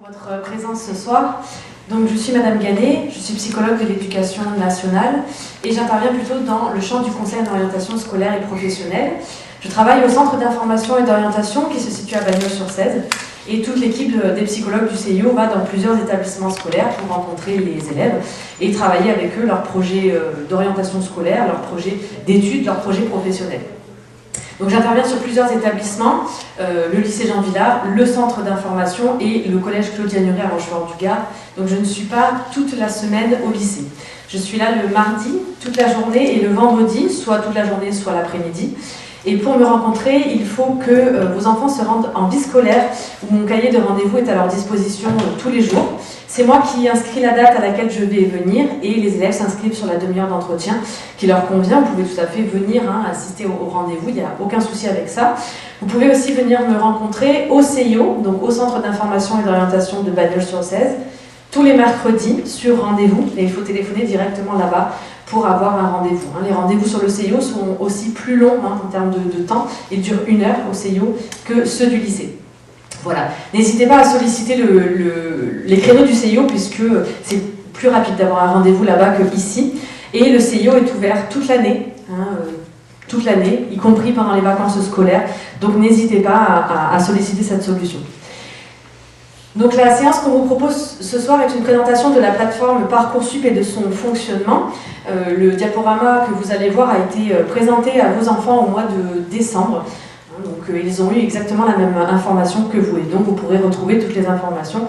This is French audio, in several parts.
Votre présence ce soir. Donc, je suis Madame Ganet, je suis psychologue de l'éducation nationale et j'interviens plutôt dans le champ du conseil d'orientation scolaire et professionnelle. Je travaille au centre d'information et d'orientation qui se situe à Bagnols-sur-Cèze et toute l'équipe des psychologues du CIO va dans plusieurs établissements scolaires pour rencontrer les élèves et travailler avec eux leurs projets d'orientation scolaire, leurs projets d'études, leurs projets professionnels. Donc j'interviens sur plusieurs établissements, le lycée Jean Villard, le centre d'information et le collège Claude Diagnoret à Rochefort-du-Gard. Donc je ne suis pas toute la semaine au lycée. Je suis là le mardi, toute la journée, et le vendredi, soit toute la journée, soit l'après-midi. Et pour me rencontrer, il faut que vos enfants se rendent en vie scolaire, où mon cahier de rendez-vous est à leur disposition tous les jours. C'est moi qui inscris la date à laquelle je vais venir, et les élèves s'inscrivent sur la demi-heure d'entretien qui leur convient. Vous pouvez tout à fait venir assister au rendez-vous, il n'y a aucun souci avec ça. Vous pouvez aussi venir me rencontrer au CIO, donc au Centre d'information et d'orientation de Bagnols-sur-Cèze, tous les mercredis sur rendez-vous, et il faut téléphoner directement là-bas pour avoir un rendez-vous. Les rendez-vous sur le CIO sont aussi plus longs en termes de temps, ils durent 1 heure au CIO que ceux du lycée. Voilà. N'hésitez pas à solliciter les créneaux du CIO puisque c'est plus rapide d'avoir un rendez-vous là-bas qu'ici. Et le CIO est ouvert toute l'année, y compris pendant les vacances scolaires. Donc n'hésitez pas à solliciter cette solution. Donc la séance qu'on vous propose ce soir est une présentation de la plateforme Parcoursup et de son fonctionnement. Le diaporama que vous allez voir a été présenté à vos enfants au mois de décembre. Donc ils ont eu exactement la même information que vous. Et donc vous pourrez retrouver toutes les informations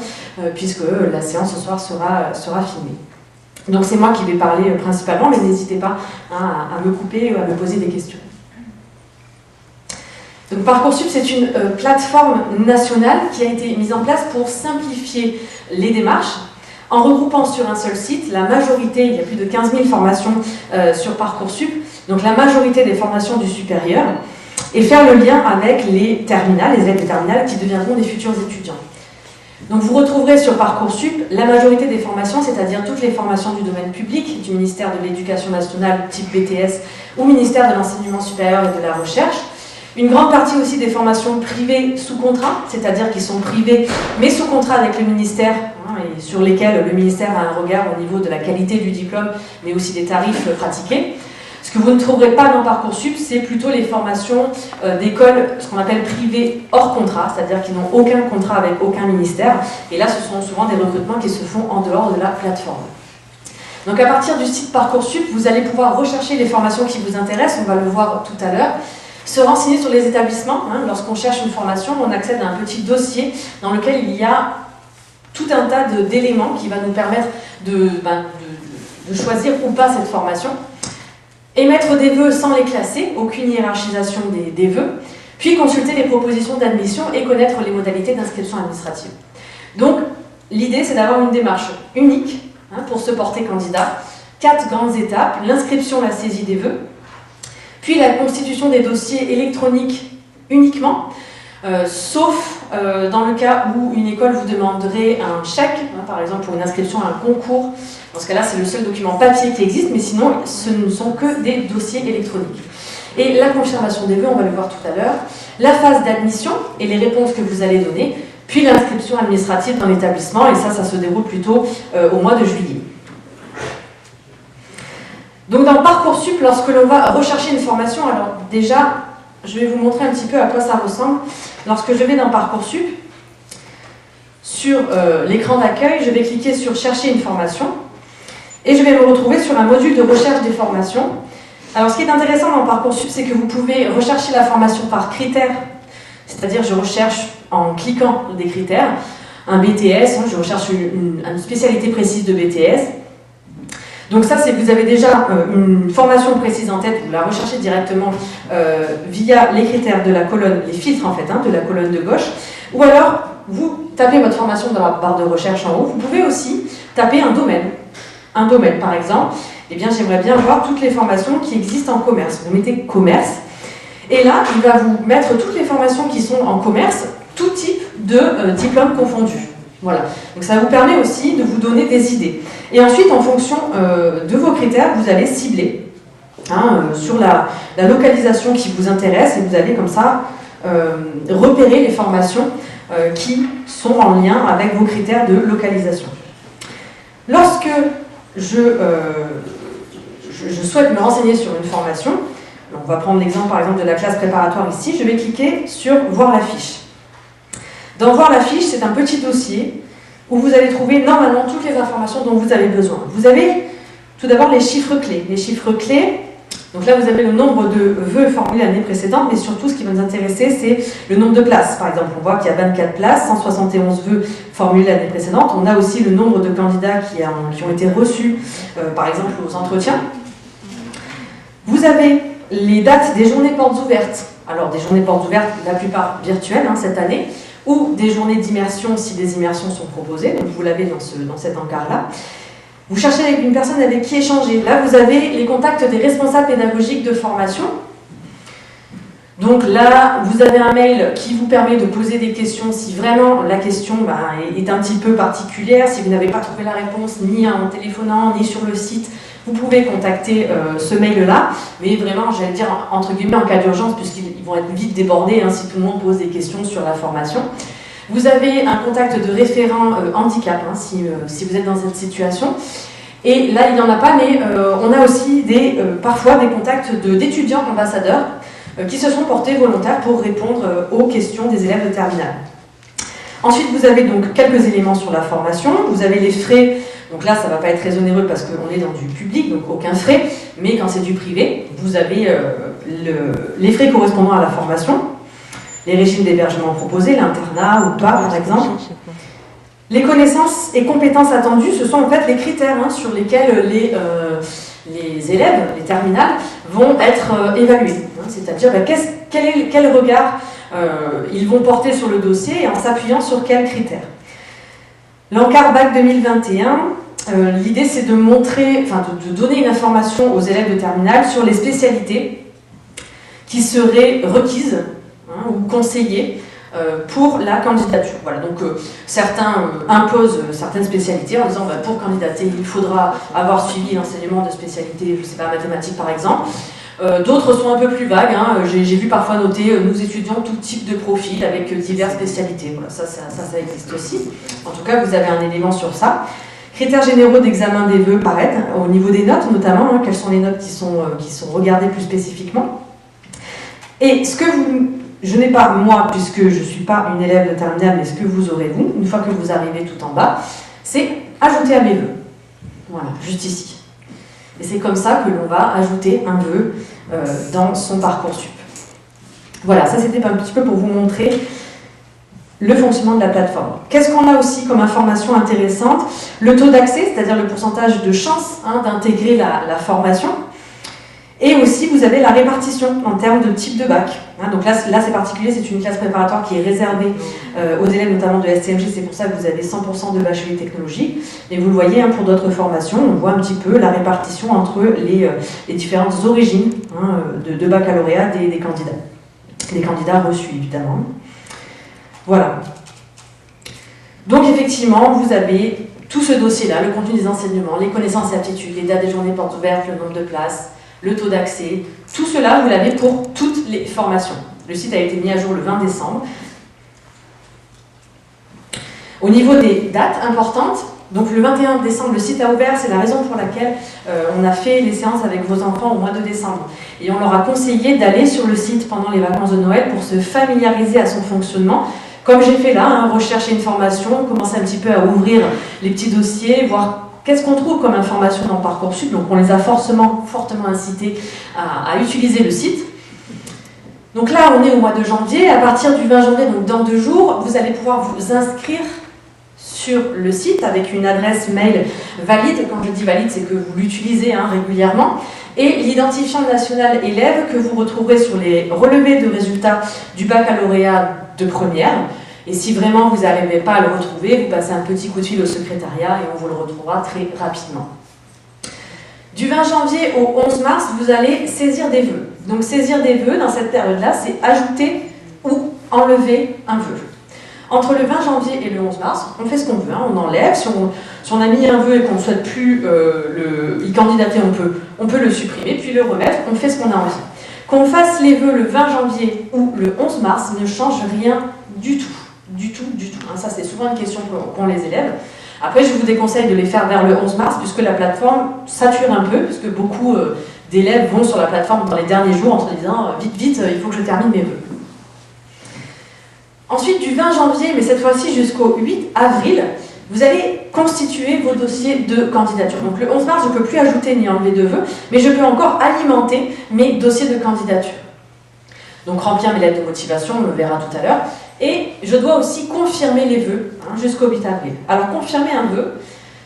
puisque la séance ce soir sera filmée. Donc c'est moi qui vais parler principalement, mais n'hésitez pas à me couper ou à me poser des questions. Donc Parcoursup, c'est une plateforme nationale qui a été mise en place pour simplifier les démarches en regroupant sur un seul site la majorité, il y a plus de 15 000 formations sur Parcoursup, donc la majorité des formations du supérieur, et faire le lien avec les terminales, les élèves des terminales qui deviendront des futurs étudiants. Donc vous retrouverez sur Parcoursup la majorité des formations, c'est-à-dire toutes les formations du domaine public, du ministère de l'Éducation nationale type BTS ou ministère de l'Enseignement supérieur et de la Recherche. Une grande partie aussi des formations privées sous contrat, c'est-à-dire qui sont privées mais sous contrat avec le ministère et sur lesquelles le ministère a un regard au niveau de la qualité du diplôme mais aussi des tarifs pratiqués. Ce que vous ne trouverez pas dans Parcoursup, c'est plutôt les formations d'écoles, ce qu'on appelle privées hors contrat, c'est-à-dire qui n'ont aucun contrat avec aucun ministère. Et là, ce sont souvent des recrutements qui se font en dehors de la plateforme. Donc à partir du site Parcoursup, vous allez pouvoir rechercher les formations qui vous intéressent, on va le voir tout à l'heure. Se renseigner sur les établissements. Lorsqu'on cherche une formation, on accède à un petit dossier dans lequel il y a tout un tas d'éléments qui va nous permettre de choisir ou pas cette formation. Émettre des vœux sans les classer, aucune hiérarchisation des vœux, puis consulter les propositions d'admission et connaître les modalités d'inscription administrative. Donc, l'idée, c'est d'avoir une démarche unique pour se porter candidat. 4 grandes étapes, l'inscription, la saisie des vœux, puis la constitution des dossiers électroniques uniquement, sauf dans le cas où une école vous demanderait un chèque, par exemple pour une inscription à un concours. Dans ce cas-là, c'est le seul document papier qui existe, mais sinon, ce ne sont que des dossiers électroniques. Et la confirmation des vœux, on va le voir tout à l'heure, la phase d'admission et les réponses que vous allez donner, puis l'inscription administrative dans l'établissement, et ça se déroule plutôt au mois de juillet. Donc dans Parcoursup, lorsque l'on va rechercher une formation, alors déjà, je vais vous montrer un petit peu à quoi ça ressemble. Lorsque je vais dans Parcoursup, sur l'écran d'accueil, je vais cliquer sur « Chercher une formation » et je vais me retrouver sur un module de recherche des formations. Alors ce qui est intéressant dans Parcoursup, c'est que vous pouvez rechercher la formation par critères, c'est-à-dire je recherche en cliquant des critères, un BTS, je recherche une spécialité précise de BTS. Donc ça, c'est que vous avez déjà une formation précise en tête, vous la recherchez directement via les critères de la colonne, les filtres en fait, de la colonne de gauche, ou alors vous tapez votre formation dans la barre de recherche en haut. Vous pouvez aussi taper un domaine. Un domaine, par exemple, eh bien j'aimerais bien voir toutes les formations qui existent en commerce. Vous mettez commerce, et là, il va vous mettre toutes les formations qui sont en commerce, tout type de diplômes confondus. Voilà. Donc ça vous permet aussi de vous donner des idées. Et ensuite, en fonction de vos critères, vous allez cibler sur la localisation qui vous intéresse et vous allez comme ça repérer les formations qui sont en lien avec vos critères de localisation. Lorsque je souhaite me renseigner sur une formation, on va prendre l'exemple par exemple de la classe préparatoire ici, je vais cliquer sur « Voir la fiche ». Dans « Voir la fiche », c'est un petit dossier où vous allez trouver normalement toutes les informations dont vous avez besoin. Vous avez tout d'abord les chiffres clés. Les chiffres clés, donc là vous avez le nombre de vœux formulés l'année précédente, mais surtout ce qui va nous intéresser c'est le nombre de places. Par exemple, on voit qu'il y a 24 places, 171 vœux formulés l'année précédente. On a aussi le nombre de candidats qui ont été reçus, par exemple aux entretiens. Vous avez les dates des journées portes ouvertes. Alors des journées portes ouvertes, la plupart virtuelles cette année, ou des journées d'immersion si des immersions sont proposées, donc vous l'avez dans cet encart-là. Vous cherchez avec une personne avec qui échanger. Là, vous avez les contacts des responsables pédagogiques de formation. Donc là, vous avez un mail qui vous permet de poser des questions si vraiment la question est un petit peu particulière, si vous n'avez pas trouvé la réponse ni en téléphonant, ni sur le site. Vous pouvez contacter ce mail-là, mais vraiment, j'allais dire, entre guillemets, en cas d'urgence, puisqu'ils vont être vite débordés si tout le monde pose des questions sur la formation. Vous avez un contact de référent handicap, si vous êtes dans cette situation. Et là, il n'y en a pas, mais on a aussi parfois des contacts d'étudiants ambassadeurs qui se sont portés volontaires pour répondre aux questions des élèves de terminale. Ensuite, vous avez donc quelques éléments sur la formation. Vous avez les frais. Donc là, ça ne va pas être très onéreux parce qu'on est dans du public, donc aucun frais. Mais quand c'est du privé, vous avez les frais correspondant à la formation, les régimes d'hébergement proposés, l'internat ou pas, par exemple. Les connaissances et compétences attendues, ce sont en fait les critères sur lesquels les élèves, les terminales, vont être évalués. C'est-à-dire quel regard ils vont porter sur le dossier et en s'appuyant sur quels critères. L'encart Bac 2021, l'idée c'est de donner une information aux élèves de terminale sur les spécialités qui seraient requises ou conseillées pour la candidature. Voilà, donc certains imposent certaines spécialités en disant pour candidater il faudra avoir suivi l'enseignement de spécialité, je ne sais pas, mathématiques par exemple. D'autres sont un peu plus vagues, j'ai vu parfois noter nous étudions tout type de profil avec diverses spécialités. Voilà, ça existe aussi. En tout cas, vous avez un élément sur ça. Critères généraux d'examen des vœux paraître, au niveau des notes notamment, quelles sont les notes qui sont regardées plus spécifiquement. Et ce que je n'ai pas moi, puisque je ne suis pas une élève de terminale, mais ce que vous aurez vous, une fois que vous arrivez tout en bas, c'est ajouter à mes vœux. Voilà, juste ici. Et c'est comme ça que l'on va ajouter un vœu dans son Parcoursup. Voilà, ça c'était un petit peu pour vous montrer le fonctionnement de la plateforme. Qu'est-ce qu'on a aussi comme information intéressante? Le taux d'accès, c'est-à-dire le pourcentage de chance d'intégrer la formation. Et aussi, vous avez la répartition en termes de type de bac. Donc là c'est particulier, c'est une classe préparatoire qui est réservée aux élèves notamment de STMG, c'est pour ça que vous avez 100% de bachelier technologique. Et vous le voyez, pour d'autres formations, on voit un petit peu la répartition entre les différentes origines de baccalauréat des candidats. Les candidats reçus, évidemment. Voilà. Donc effectivement, vous avez tout ce dossier-là, le contenu des enseignements, les connaissances et aptitudes, les dates des journées portes ouvertes, le nombre de places, le taux d'accès, tout cela, vous l'avez pour toutes les formations. Le site a été mis à jour le 20 décembre. Au niveau des dates importantes, donc le 21 décembre, le site a ouvert, c'est la raison pour laquelle on a fait les séances avec vos enfants au mois de décembre. Et on leur a conseillé d'aller sur le site pendant les vacances de Noël pour se familiariser à son fonctionnement. Comme j'ai fait là, rechercher une formation, commencer un petit peu à ouvrir les petits dossiers, voir qu'est-ce qu'on trouve comme information dans Parcoursup. Donc on les a fortement incités à utiliser le site. Donc là, on est au mois de janvier. À partir du 20 janvier, donc dans 2 jours, vous allez pouvoir vous inscrire sur le site avec une adresse mail valide. Quand je dis valide, c'est que vous l'utilisez régulièrement. Et l'identifiant national élève que vous retrouverez sur les relevés de résultats du baccalauréat de première. Et si vraiment vous n'arrivez pas à le retrouver, vous passez un petit coup de fil au secrétariat et on vous le retrouvera très rapidement. Du 20 janvier au 11 mars, vous allez saisir des vœux. Donc saisir des vœux, dans cette période-là, c'est ajouter ou enlever un vœu. Entre le 20 janvier et le 11 mars, on fait ce qu'on veut, on enlève. Si on a mis un vœu et qu'on ne souhaite plus y candidater, on peut le supprimer, puis le remettre, on fait ce qu'on a envie. Qu'on fasse les vœux le 20 janvier ou le 11 mars ne change rien du tout. du tout, du tout. Hein. Ça, c'est souvent une question qu'ont les élèves. Après, je vous déconseille de les faire vers le 11 mars, puisque la plateforme sature un peu, puisque beaucoup d'élèves vont sur la plateforme dans les derniers jours en se disant vite, vite, il faut que je termine mes vœux. Ensuite, du 20 janvier, mais cette fois-ci jusqu'au 8 avril, vous allez constituer vos dossiers de candidature. Donc le 11 mars, je ne peux plus ajouter ni enlever de vœux, mais je peux encore alimenter mes dossiers de candidature. Donc remplir mes lettres de motivation, on le verra tout à l'heure. Et je dois aussi confirmer les vœux jusqu'au 8 avril. Alors confirmer un vœu,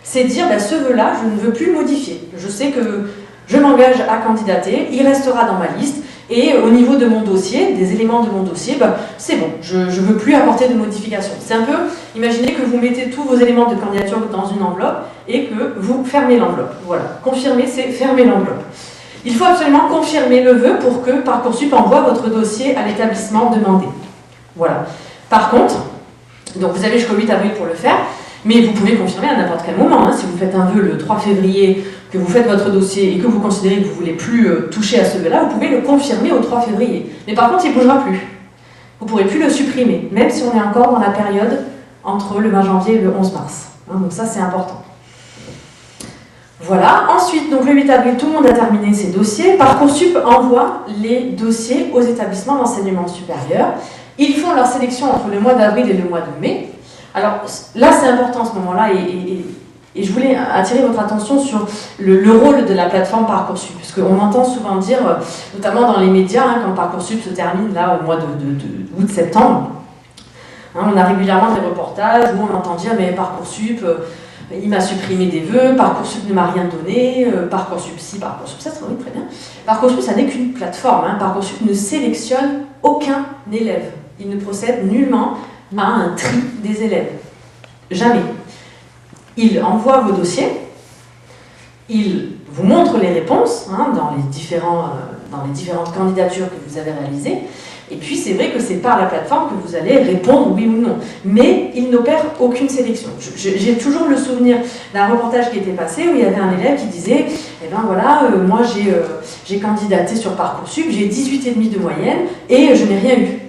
c'est dire ce vœu-là, je ne veux plus le modifier. Je sais que je m'engage à candidater, il restera dans ma liste. Et au niveau de mon dossier, des éléments de mon dossier, c'est bon, je ne veux plus apporter de modifications. C'est un peu, imaginez que vous mettez tous vos éléments de candidature dans une enveloppe et que vous fermez l'enveloppe. Voilà, confirmer, c'est fermer l'enveloppe. Il faut absolument confirmer le vœu pour que Parcoursup envoie votre dossier à l'établissement demandé. Voilà. Par contre, donc vous avez jusqu'au 8 avril pour le faire, mais vous pouvez confirmer à n'importe quel moment. Hein. Si vous faites un vœu le 3 février, que vous faites votre dossier et que vous considérez que vous ne voulez plus toucher à ce vœu-là, vous pouvez le confirmer au 3 février. Mais par contre, il ne bougera plus. Vous ne pourrez plus le supprimer, même si on est encore dans la période entre le 20 janvier et le 11 mars. Hein, donc ça, c'est important. Voilà. Ensuite, donc le 8 avril, tout le monde a terminé ses dossiers. Parcoursup envoie les dossiers aux établissements d'enseignement supérieur. Ils font leur sélection entre le mois d'avril et le mois de mai. Alors là, c'est important ce moment-là et je voulais attirer votre attention sur le rôle de la plateforme Parcoursup, parce qu'on entend souvent dire, notamment dans les médias, quand Parcoursup se termine là au mois d'août-septembre, on a régulièrement des reportages où on entend dire mais Parcoursup, il m'a supprimé des vœux, Parcoursup ne m'a rien donné, Parcoursup ci, Parcoursup ça, oui, très bien. Parcoursup, ça n'est qu'une plateforme, Parcoursup ne sélectionne aucun élève. Il ne procède nullement à un tri des élèves. Jamais. Il envoie vos dossiers, il vous montre les réponses dans les différentes candidatures que vous avez réalisées, et puis c'est vrai que c'est par la plateforme que vous allez répondre oui ou non. Mais il n'opère aucune sélection. J'ai toujours le souvenir d'un reportage qui était passé où il y avait un élève qui disait eh ben voilà, moi j'ai candidaté sur Parcoursup, j'ai 18,5 de moyenne et je n'ai rien eu.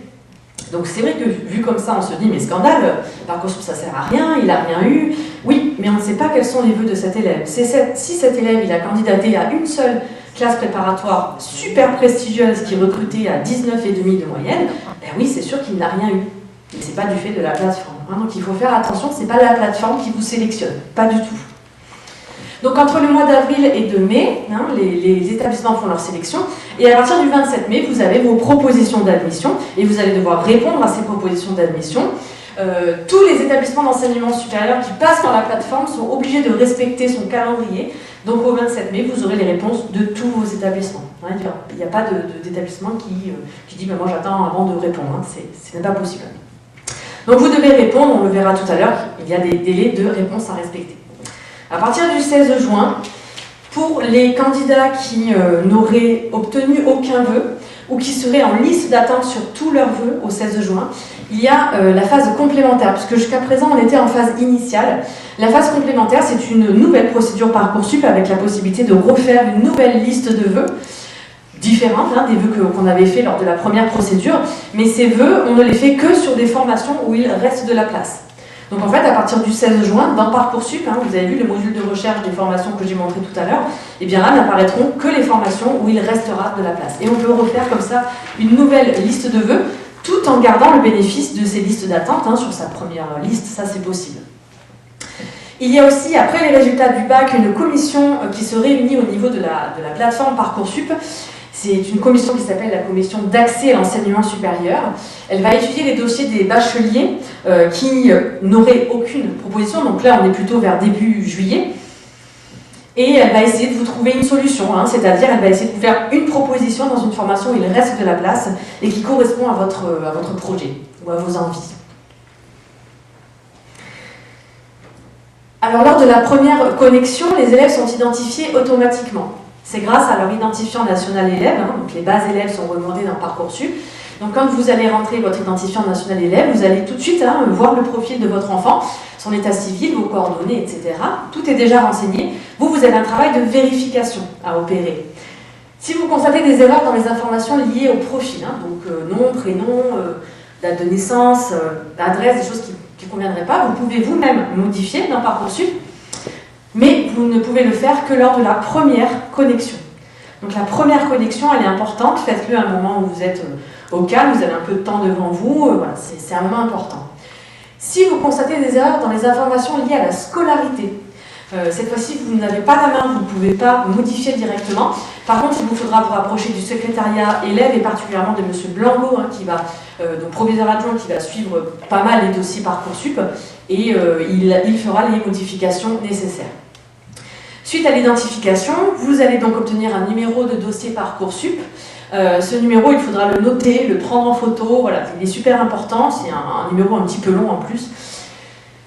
Donc c'est vrai que vu comme ça, on se dit mais scandale, Parcoursup ça sert à rien, il n'a rien eu. Oui, mais on ne sait pas quels sont les vœux de cet élève. Si cet élève il a candidaté à une seule classe préparatoire super prestigieuse qui recrutait à 19,5 de moyenne, ben oui, c'est sûr qu'il n'a rien eu. Mais ce n'est pas du fait de la plateforme. Donc il faut faire attention, ce n'est pas la plateforme qui vous sélectionne, pas du tout. Donc entre le mois d'avril et de mai, les établissements font leur sélection, et à partir du 27 mai, vous avez vos propositions d'admission, et vous allez devoir répondre à ces propositions d'admission. Tous les établissements d'enseignement supérieur qui passent par la plateforme sont obligés de respecter son calendrier. Donc au 27 mai, vous aurez les réponses de tous vos établissements. Il n'y a pas d'établissement qui dit « moi j'attends avant de répondre ». Ce n'est pas possible. Donc vous devez répondre, on le verra tout à l'heure, il y a des délais de réponse à respecter. À partir du 16 juin, pour les candidats qui n'auraient obtenu aucun vœu ou qui seraient en liste d'attente sur tous leurs vœux au 16 juin, il y a la phase complémentaire, puisque jusqu'à présent on était en phase initiale. La phase complémentaire, c'est une nouvelle procédure Parcoursup avec la possibilité de refaire une nouvelle liste de vœux différentes, des vœux qu'on avait fait lors de la première procédure, mais ces vœux, on ne les fait que sur des formations où il reste de la place. Donc en fait, à partir du 16 juin, dans Parcoursup, vous avez vu le module de recherche des formations que j'ai montré tout à l'heure, et bien là n'apparaîtront que les formations où il restera de la place. Et on peut refaire comme ça une nouvelle liste de vœux, tout en gardant le bénéfice de ces listes d'attente sur sa première liste, ça c'est possible. Il y a aussi, après les résultats du bac, une commission qui se réunit au niveau de la plateforme Parcoursup. C'est une commission qui s'appelle la commission d'accès à l'enseignement supérieur. Elle va étudier les dossiers des bacheliers qui n'auraient aucune proposition. Donc là, on est plutôt vers début juillet. Et elle va essayer de vous trouver une solution. C'est-à-dire, elle va essayer de vous faire une proposition dans une formation où il reste de la place et qui correspond à votre projet ou à vos envies. Alors, lors de la première connexion, les élèves sont identifiés automatiquement. C'est grâce à leur identifiant national élève, donc les bases élèves sont remontées dans Parcoursup. Donc quand vous allez rentrer votre identifiant national élève, vous allez tout de suite voir le profil de votre enfant, son état civil, vos coordonnées, etc. Tout est déjà renseigné. Vous avez un travail de vérification à opérer. Si vous constatez des erreurs dans les informations liées au profil, donc nom, prénom, date de naissance, adresse, des choses qui ne conviendraient pas, vous pouvez vous-même modifier dans Parcoursup, mais vous ne pouvez le faire que lors de la première connexion. Donc la première connexion, elle est importante, faites-le à un moment où vous êtes au calme, vous avez un peu de temps devant vous, voilà, c'est un moment important. Si vous constatez des erreurs dans les informations liées à la scolarité, cette fois-ci, vous n'avez pas la main, vous ne pouvez pas modifier directement. Par contre, il vous faudra vous rapprocher du secrétariat élève et particulièrement de M. Blanco, qui va, donc proviseur adjoint, qui va suivre pas mal les dossiers Parcoursup et il fera les modifications nécessaires. Suite à l'identification, vous allez donc obtenir un numéro de dossier Parcoursup. Ce numéro, il faudra le noter, le prendre en photo, voilà, il est super important, c'est un numéro un petit peu long en plus.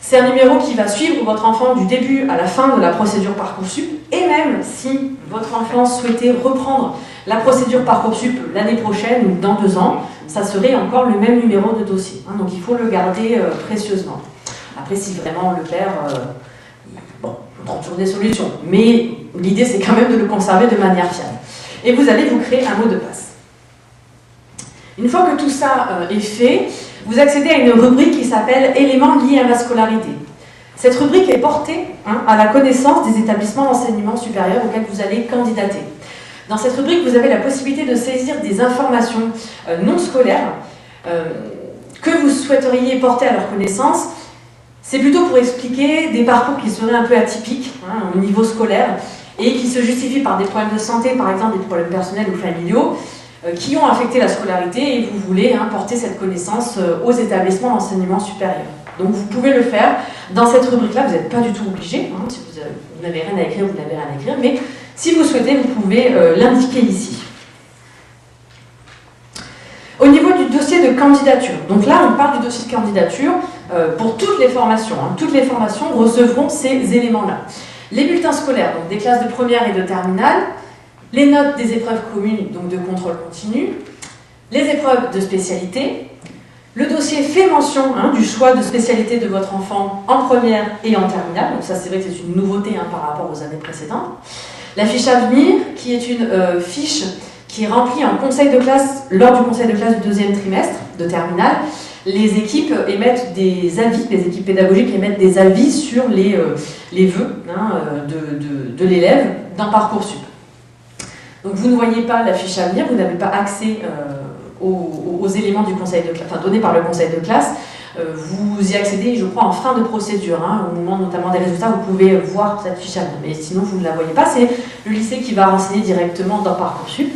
C'est un numéro qui va suivre votre enfant du début à la fin de la procédure Parcoursup, et même si votre enfant souhaitait reprendre la procédure Parcoursup l'année prochaine ou dans 2 ans, ça serait encore le même numéro de dossier. Donc il faut le garder précieusement. Après, si vraiment le père... bon, on trouve toujours des solutions, mais l'idée c'est quand même de le conserver de manière fiable. Et vous allez vous créer un mot de passe. Une fois que tout ça est fait, vous accédez à une rubrique qui s'appelle « Éléments liés à ma scolarité ». Cette rubrique est portée à la connaissance des établissements d'enseignement supérieur auxquels vous allez candidater. Dans cette rubrique, vous avez la possibilité de saisir des informations non scolaires que vous souhaiteriez porter à leur connaissance. C'est plutôt pour expliquer des parcours qui seraient un peu atypiques au niveau scolaire et qui se justifient par des problèmes de santé, par exemple des problèmes personnels ou familiaux, qui ont affecté la scolarité et vous voulez porter cette connaissance aux établissements d'enseignement supérieur. Donc vous pouvez le faire. Dans cette rubrique-là, vous n'êtes pas du tout obligé. Si vous n'avez rien à écrire, vous n'avez rien à écrire. Mais si vous souhaitez, vous pouvez l'indiquer ici. Au niveau du dossier de candidature, donc là on parle du dossier de candidature pour toutes les formations. Toutes les formations recevront ces éléments-là. Les bulletins scolaires, donc des classes de première et de terminale, les notes des épreuves communes, donc de contrôle continu, les épreuves de spécialité, le dossier fait mention du choix de spécialité de votre enfant en première et en terminale, donc ça c'est vrai que c'est une nouveauté par rapport aux années précédentes, la fiche à venir, qui est une fiche qui est remplie en conseil de classe, lors du conseil de classe du 2e trimestre de terminale. Les équipes émettent des avis, les équipes pédagogiques émettent des avis sur les vœux de l'élève dans Parcoursup. Donc vous ne voyez pas la fiche à venir, vous n'avez pas accès aux éléments du conseil de classe, donnés par le conseil de classe. Vous y accédez, je crois, en fin de procédure, au moment notamment des résultats, vous pouvez voir cette fiche à venir. Mais sinon, vous ne la voyez pas, c'est le lycée qui va renseigner directement dans Parcoursup.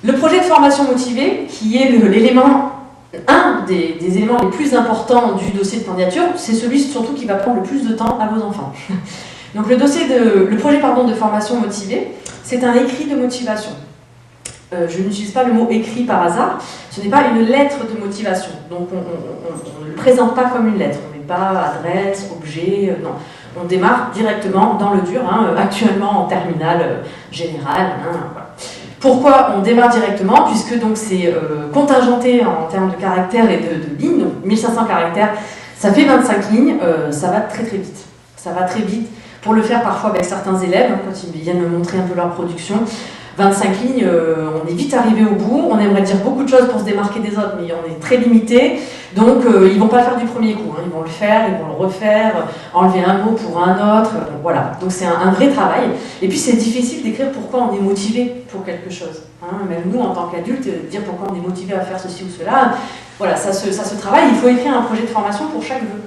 Le projet de formation motivée, qui est l'élément, un des éléments les plus importants du dossier de candidature, c'est celui surtout qui va prendre le plus de temps à vos enfants. Donc le projet de formation motivée, c'est un écrit de motivation. Je n'utilise pas le mot écrit par hasard, ce n'est pas une lettre de motivation. Donc on ne le présente pas comme une lettre, on ne met pas adresse, objet, non. On démarre directement dans le dur, actuellement en terminale générale. Voilà. Pourquoi on démarre directement? Puisque donc c'est contingenté en termes de caractères et de lignes, donc 1500 caractères, ça fait 25 lignes, ça va très très vite. Ça va très vite. Pour le faire parfois avec certains élèves, quand ils viennent me montrer un peu leur production, 25 lignes, on est vite arrivé au bout, on aimerait dire beaucoup de choses pour se démarquer des autres, mais on est très limité, donc ils ne vont pas le faire du premier coup, ils vont le faire, ils vont le refaire, enlever un mot pour un autre, donc voilà. Donc c'est un vrai travail, et puis c'est difficile d'écrire pourquoi on est motivé pour quelque chose. Même nous, en tant qu'adultes, dire pourquoi on est motivé à faire ceci ou cela, voilà, ça se travaille, il faut écrire un projet de formation pour chaque vœu,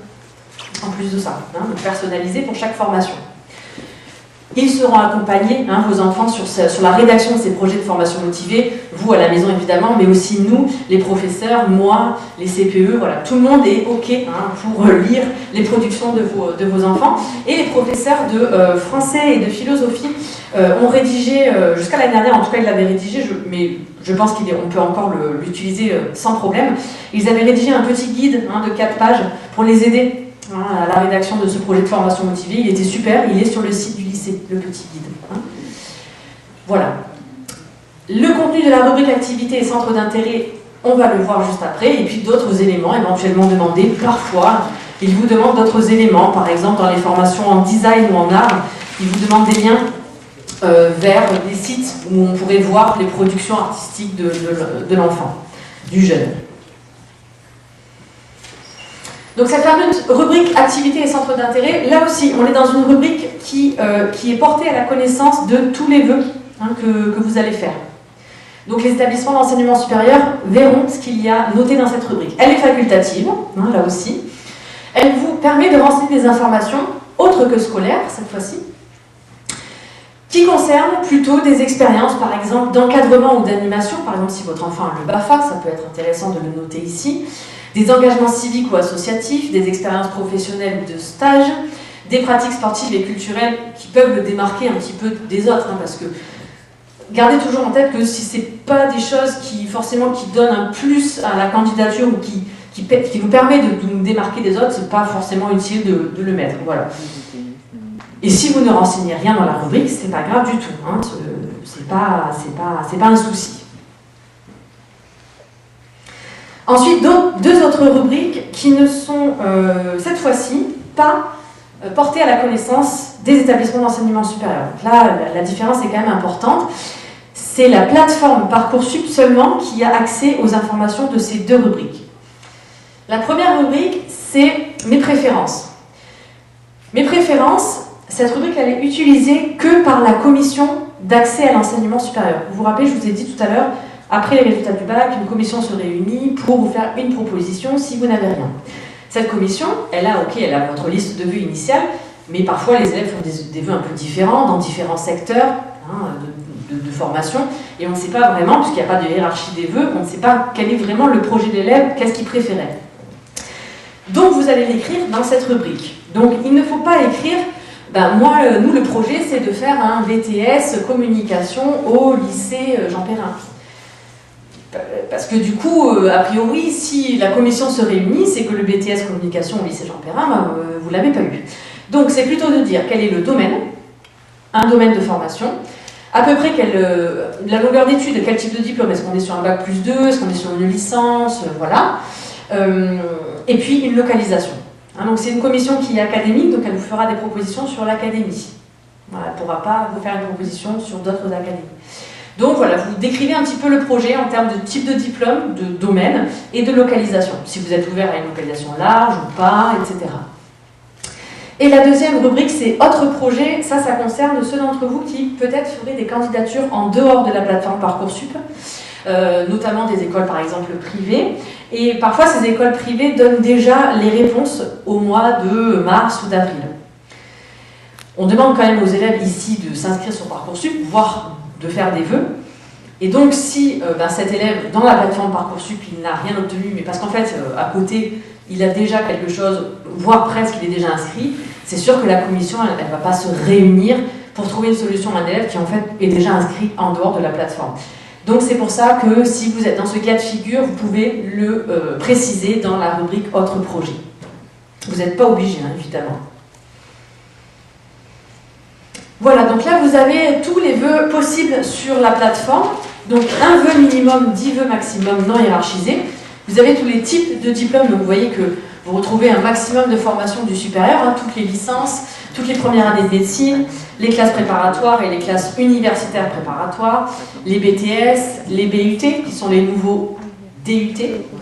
en plus de ça, personnalisé pour chaque formation. Ils seront accompagnés, vos enfants, sur la rédaction de ces projets de formation motivée, vous à la maison évidemment, mais aussi nous, les professeurs, moi, les CPE, voilà, tout le monde est OK pour lire les productions de vos enfants. Et les professeurs de français et de philosophie ont rédigé, jusqu'à l'année dernière en tout cas ils l'avaient rédigé, mais je pense qu'on peut encore l'utiliser sans problème. Ils avaient rédigé un petit guide de 4 pages pour les aider à la rédaction de ce projet de formation motivée. Il était super, il est sur le site du lycée, le petit guide. Voilà. Le contenu de la rubrique activité et centre d'intérêt, on va le voir juste après, et puis d'autres éléments éventuellement demandés. Parfois, ils vous demandent d'autres éléments, par exemple dans les formations en design ou en art, ils vous demandent des liens vers des sites où on pourrait voir les productions artistiques de l'enfant, du jeune. Donc cette fameuse rubrique activités et centres d'intérêt, là aussi, on est dans une rubrique qui est portée à la connaissance de tous les vœux que vous allez faire. Donc les établissements d'enseignement supérieur verront ce qu'il y a noté dans cette rubrique. Elle est facultative, là aussi. Elle vous permet de renseigner des informations autres que scolaires, cette fois-ci, qui concernent plutôt des expériences, par exemple, d'encadrement ou d'animation. Par exemple, si votre enfant a le BAFA, ça peut être intéressant de le noter ici. Des engagements civiques ou associatifs, des expériences professionnelles ou de stage, des pratiques sportives et culturelles qui peuvent le démarquer un petit peu des autres, parce que gardez toujours en tête que si ce n'est pas des choses qui donnent un plus à la candidature ou qui nous permet de nous démarquer des autres, ce n'est pas forcément utile de le mettre. Voilà. Et si vous ne renseignez rien dans la rubrique, ce n'est pas grave du tout. Ce n'est pas un souci. Ensuite, deux autres rubriques qui ne sont, cette fois-ci, pas portées à la connaissance des établissements d'enseignement supérieur. Donc là, la différence est quand même importante. C'est la plateforme Parcoursup seulement qui a accès aux informations de ces deux rubriques. La première rubrique, c'est mes préférences. Mes préférences, cette rubrique, elle est utilisée que par la commission d'accès à l'enseignement supérieur. Vous vous rappelez, je vous ai dit tout à l'heure, après les résultats du bac, une commission se réunit pour vous faire une proposition si vous n'avez rien. Cette commission, elle a votre liste de vœux initiale, mais parfois les élèves font des vœux un peu différents dans différents secteurs de formation, et on ne sait pas vraiment, puisqu'il n'y a pas de hiérarchie des vœux, on ne sait pas quel est vraiment le projet de l'élève, qu'est-ce qu'il préférait. Donc vous allez l'écrire dans cette rubrique. Donc il ne faut pas écrire, nous le projet c'est de faire un BTS communication au lycée Jean Perrin. Parce que du coup, a priori, si la commission se réunit, c'est que le BTS communication au lycée Jean Perrin, vous ne l'avez pas eu. Donc c'est plutôt de dire quel est le domaine, un domaine de formation, à peu près la longueur d'études, quel type de diplôme, est-ce qu'on est sur un bac plus 2, est-ce qu'on est sur une licence, voilà. Et puis une localisation. Donc c'est une commission qui est académique, donc elle vous fera des propositions sur l'académie. Voilà, elle ne pourra pas vous faire une proposition sur d'autres académies. Donc voilà, vous décrivez un petit peu le projet en termes de type de diplôme, de domaine et de localisation. Si vous êtes ouvert à une localisation large ou pas, etc. Et la deuxième rubrique, c'est autres projets. Ça concerne ceux d'entre vous qui peut-être feraient des candidatures en dehors de la plateforme Parcoursup, notamment des écoles par exemple privées. Et parfois, ces écoles privées donnent déjà les réponses au mois de mars ou d'avril. On demande quand même aux élèves ici de s'inscrire sur Parcoursup, voire de faire des vœux. Et donc, si cet élève, dans la plateforme Parcoursup, il n'a rien obtenu, mais parce qu'en fait, à côté, il a déjà quelque chose, voire presque, il est déjà inscrit, c'est sûr que la commission, elle ne va pas se réunir pour trouver une solution à un élève qui, en fait, est déjà inscrit en dehors de la plateforme. Donc, c'est pour ça que si vous êtes dans ce cas de figure, vous pouvez le préciser dans la rubrique « Autres projets ». Vous n'êtes pas obligé, évidemment. Voilà, donc là, vous avez tous les vœux possibles sur la plateforme. Donc, un vœu minimum, 10 vœux maximum non hiérarchisés. Vous avez tous les types de diplômes. Donc, vous voyez que vous retrouvez un maximum de formation du supérieur, toutes les licences, toutes les premières années de médecine, les classes préparatoires et les classes universitaires préparatoires, les BTS, les BUT, qui sont les nouveaux DUT.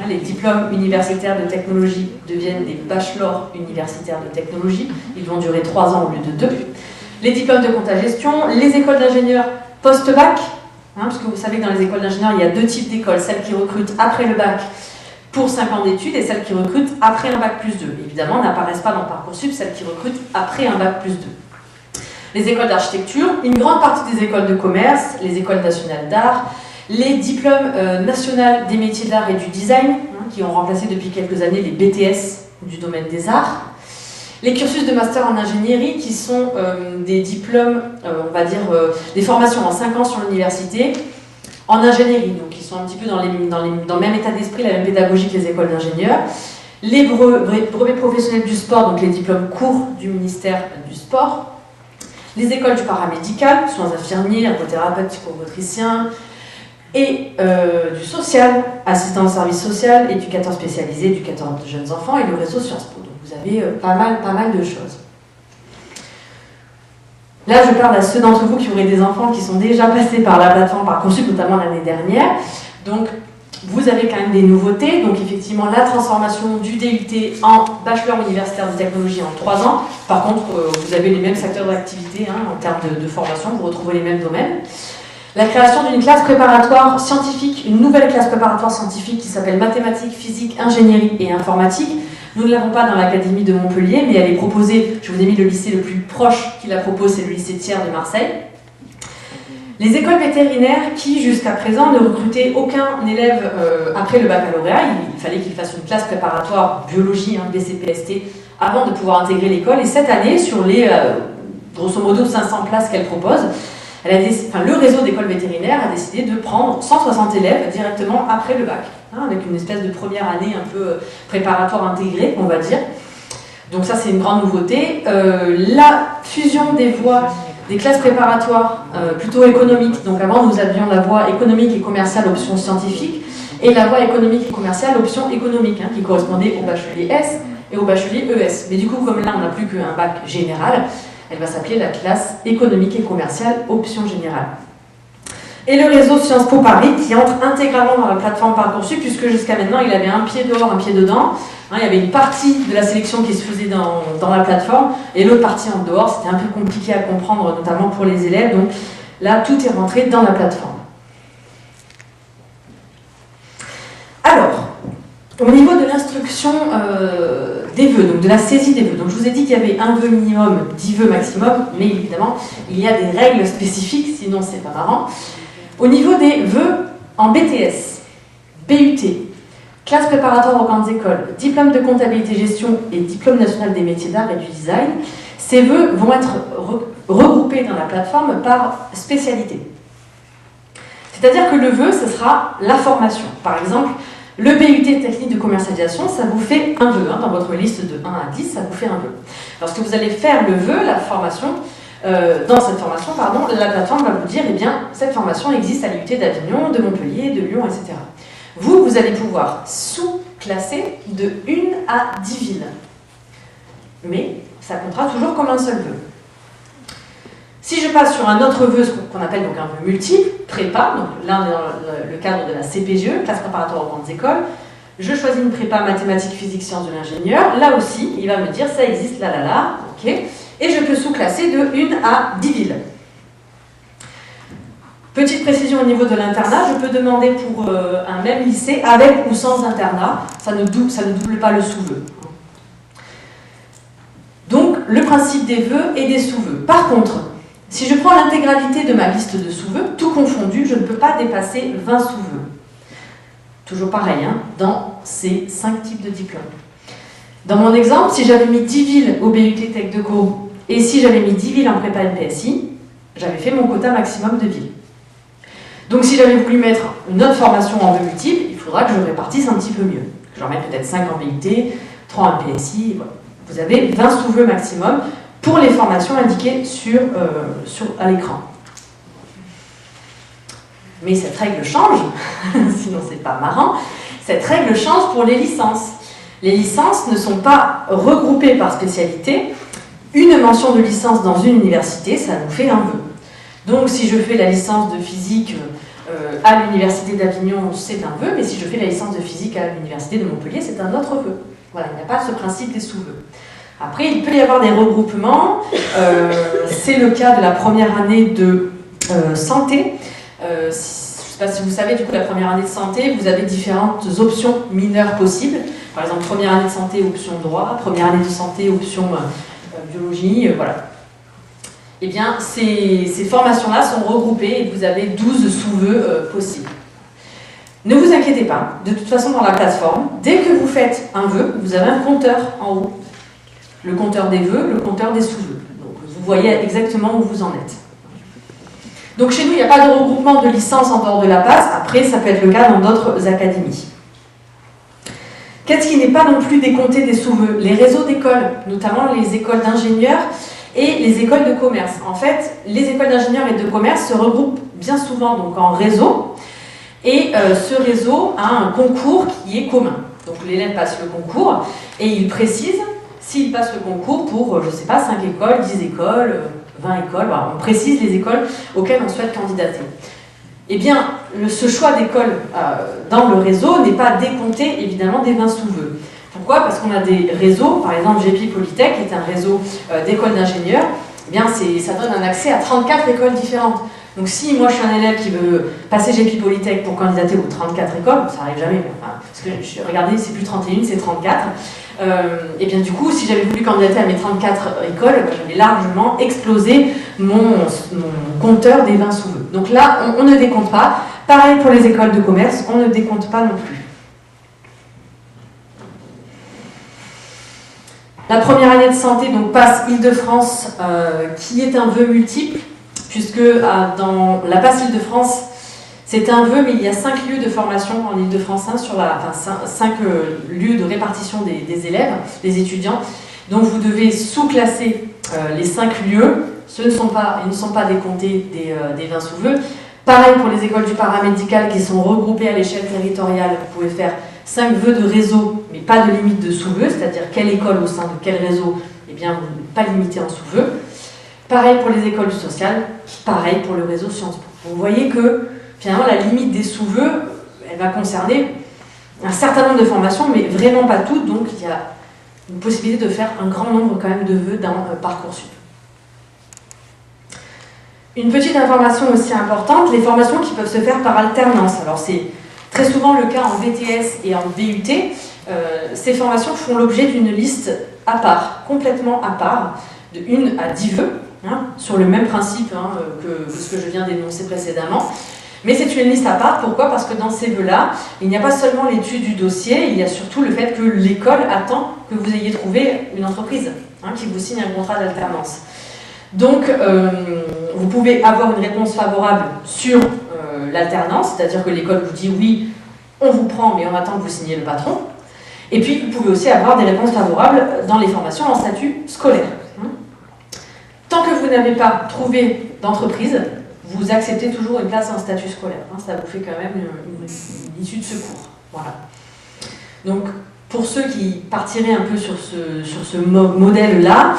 Les diplômes universitaires de technologie deviennent des bachelors universitaires de technologie. Ils vont durer 3 ans au lieu de 2. Les diplômes de compta-gestion, les écoles d'ingénieurs post-bac, parce que vous savez que dans les écoles d'ingénieurs, il y a 2 types d'écoles, celles qui recrutent après le bac pour 5 ans d'études et celles qui recrutent après un bac plus 2. Évidemment, n'apparaissent pas dans Parcoursup celles qui recrutent après un bac plus 2. Les écoles d'architecture, une grande partie des écoles de commerce, les écoles nationales d'art, les diplômes nationaux des métiers d'art et du design, qui ont remplacé depuis quelques années les BTS du domaine des arts. Les cursus de master en ingénierie, qui sont des diplômes, des formations en 5 ans sur l'université, en ingénierie, donc qui sont un petit peu dans le même état d'esprit, la même pédagogie que les écoles d'ingénieurs. Les brevets professionnels du sport, donc les diplômes courts du ministère du sport. Les écoles du paramédical, soins infirmiers, ergothérapeutes, psychomotriciens, et du social, assistant au service social, éducateur spécialisé, éducateur de jeunes enfants, et le réseau Sciences Po. Vous avez pas mal de choses. Là, je parle à ceux d'entre vous qui auraient des enfants qui sont déjà passés par la plateforme Parcoursup, notamment l'année dernière. Donc, vous avez quand même des nouveautés, donc effectivement la transformation du DUT en bachelor universitaire de technologie en 3 ans. Par contre, vous avez les mêmes secteurs d'activité en termes de formation, vous retrouvez les mêmes domaines. La création d'une classe préparatoire scientifique, une nouvelle classe préparatoire scientifique qui s'appelle mathématiques, physique, ingénierie et informatique. Nous ne l'avons pas dans l'Académie de Montpellier, mais elle est proposée, je vous ai mis le lycée le plus proche qui la propose, c'est le lycée Thiers de Marseille. Les écoles vétérinaires qui, jusqu'à présent, ne recrutaient aucun élève après le baccalauréat, il fallait qu'il fasse une classe préparatoire biologie, BCPST, avant de pouvoir intégrer l'école. Et cette année, sur les grosso modo 500 places qu'elle propose, le réseau d'écoles vétérinaires a décidé de prendre 160 élèves directement après le bac, avec une espèce de première année un peu préparatoire intégrée, on va dire. Donc ça, c'est une grande nouveauté. La fusion des voies des classes préparatoires plutôt économiques. Donc avant, nous avions la voie économique et commerciale option scientifique et la voie économique et commerciale option économique, qui correspondait au bachelier S et au bachelier ES. Mais du coup, comme là, on n'a plus qu'un bac général, elle va s'appeler la classe économique et commerciale option générale. Et le réseau Sciences Po Paris qui entre intégralement dans la plateforme Parcoursup, puisque jusqu'à maintenant, il avait un pied dehors, un pied dedans. Il y avait une partie de la sélection qui se faisait dans la plateforme et l'autre partie en dehors. C'était un peu compliqué à comprendre, notamment pour les élèves. Donc là, tout est rentré dans la plateforme. Alors, au niveau de l'instruction des vœux, donc de la saisie des vœux, donc je vous ai dit qu'il y avait un vœu minimum, 10 vœux maximum, mais évidemment, il y a des règles spécifiques, sinon c'est pas marrant. Au niveau des vœux en BTS, BUT, classe préparatoire aux grandes écoles, diplôme de comptabilité gestion et diplôme national des métiers d'art et du design, ces vœux vont être regroupés dans la plateforme par spécialité. C'est-à-dire que le vœu, ce sera la formation. Par exemple, le BUT technique de commercialisation, ça vous fait un vœu. Dans votre liste de 1 à 10, ça vous fait un vœu. Lorsque vous allez faire le vœu, la formation, dans cette formation, la plateforme va vous dire, eh bien, cette formation existe à l'IUT d'Avignon, de Montpellier, de Lyon, etc. Vous allez pouvoir sous-classer de 1 à 10 villes. Mais ça comptera toujours comme un seul vœu. Si je passe sur un autre vœu, ce qu'on appelle donc un vœu multiple, prépa, donc là on est dans le cadre de la CPGE, classe préparatoire aux grandes écoles, je choisis une prépa mathématiques, physique, sciences de l'ingénieur, là aussi, il va me dire ça existe, là, ok, et je peux sous-classer de 1 à 10 villes. Petite précision au niveau de l'internat, je peux demander pour un même lycée, avec ou sans internat, ça ne double pas le sous-vœu. Donc, le principe des vœux et des sous-vœux. Par contre, si je prends l'intégralité de ma liste de sous-vœux, tout confondu, je ne peux pas dépasser 20 sous-vœux. Toujours pareil, dans ces 5 types de diplômes. Dans mon exemple, si j'avais mis 10 villes au BUT Tech de Co et si j'avais mis 10 villes en prépa NPSI, j'avais fait mon quota maximum de villes. Donc si j'avais voulu mettre une autre formation en vœux multiples, il faudra que je répartisse un petit peu mieux. Que j'en mette peut-être 5 en BUT, 3 en NPSI, voilà. Vous avez 20 sous-vœux maximum pour les formations indiquées à l'écran. Mais cette règle change, sinon c'est pas marrant, cette règle change pour les licences. Les licences ne sont pas regroupées par spécialité. Une mention de licence dans une université, ça nous fait un vœu. Donc si je fais la licence de physique à l'université d'Avignon, c'est un vœu, mais si je fais la licence de physique à l'université de Montpellier, c'est un autre vœu. Voilà, il n'y a pas ce principe des sous-vœux. Après, il peut y avoir des regroupements. C'est le cas de la première année de santé. Je ne sais pas si vous savez, du coup, la première année de santé, vous avez différentes options mineures possibles. Par exemple, première année de santé, option droit. Première année de santé, option biologie. Voilà. Eh bien, ces formations-là sont regroupées et vous avez 12 sous-vœux possibles. Ne vous inquiétez pas, de toute façon, dans la plateforme, dès que vous faites un vœu, vous avez un compteur en haut. Le compteur des vœux, le compteur des sous-vœux. Donc, vous voyez exactement où vous en êtes. Donc, chez nous, il n'y a pas de regroupement de licences en dehors de la PASS. Après, ça peut être le cas dans d'autres académies. Qu'est-ce qui n'est pas non plus décompté des sous-vœux? Les réseaux d'écoles, notamment les écoles d'ingénieurs et les écoles de commerce. En fait, les écoles d'ingénieurs et de commerce se regroupent bien souvent donc, en réseau. Et ce réseau a un concours qui est commun. Donc l'élève passe le concours et il précise s'il passe le concours pour, je ne sais pas, 5 écoles, 10 écoles, 20 écoles. Voilà, on précise les écoles auxquelles on souhaite candidater. eh bien, ce choix d'école dans le réseau n'est pas décompté, évidemment, des 20 sous-vœux. Pourquoi? Parce qu'on a des réseaux, par exemple GEPI Polytech, qui est un réseau d'écoles d'ingénieurs, eh bien, ça donne un accès à 34 écoles différentes. Donc si moi je suis un élève qui veut passer GEPI Polytech pour candidater aux 34 écoles, ça n'arrive jamais, enfin, parce que regardez, c'est plus 31, c'est 34, et bien du coup, si j'avais voulu candidater à mes 34 écoles, j'avais largement explosé mon compteur des 20 sous-vœux. Donc là, on ne décompte pas. Pareil pour les écoles de commerce, on ne décompte pas non plus. La première année de santé, donc PASS Île-de-France, qui est un vœu multiple, puisque dans la PASS Île-de-France, c'est un vœu, mais il y a 5 lieux de formation en Île-de-France, 5 lieux de répartition des élèves, des étudiants. Donc vous devez sous-classer les 5 lieux, ils ne sont pas décomptés des 20 sous-vœux. Pareil pour les écoles du paramédical qui sont regroupées à l'échelle territoriale, vous pouvez faire 5 vœux de réseau, mais pas de limite de sous-vœux, c'est-à-dire quelle école au sein de quel réseau, eh bien, vous n'êtes pas limité en sous-vœux. Pareil pour les écoles du social, pareil pour le réseau Sciences Po. Vous voyez que finalement la limite des sous-vœux, elle va concerner un certain nombre de formations, mais vraiment pas toutes, donc il y a une possibilité de faire un grand nombre quand même de vœux dans Parcoursup. Une petite information aussi importante, les formations qui peuvent se faire par alternance. Alors c'est très souvent le cas en BTS et en BUT. Ces formations font l'objet d'une liste à part, complètement à part, de 1 à 10 vœux, sur le même principe que ce que je viens d'énoncer précédemment. Mais c'est une liste à part, pourquoi? Parce que dans ces vœux-là, il n'y a pas seulement l'étude du dossier, il y a surtout le fait que l'école attend que vous ayez trouvé une entreprise qui vous signe un contrat d'alternance. Donc, vous pouvez avoir une réponse favorable sur l'alternance, c'est-à-dire que l'école vous dit oui, on vous prend, mais on attend que vous signiez le patron. Et puis, vous pouvez aussi avoir des réponses favorables dans les formations en statut scolaire. Tant que vous n'avez pas trouvé d'entreprise, vous acceptez toujours une place en statut scolaire. Ça vous fait quand même une issue de secours. Voilà. Donc, pour ceux qui partiraient un peu sur ce modèle-là,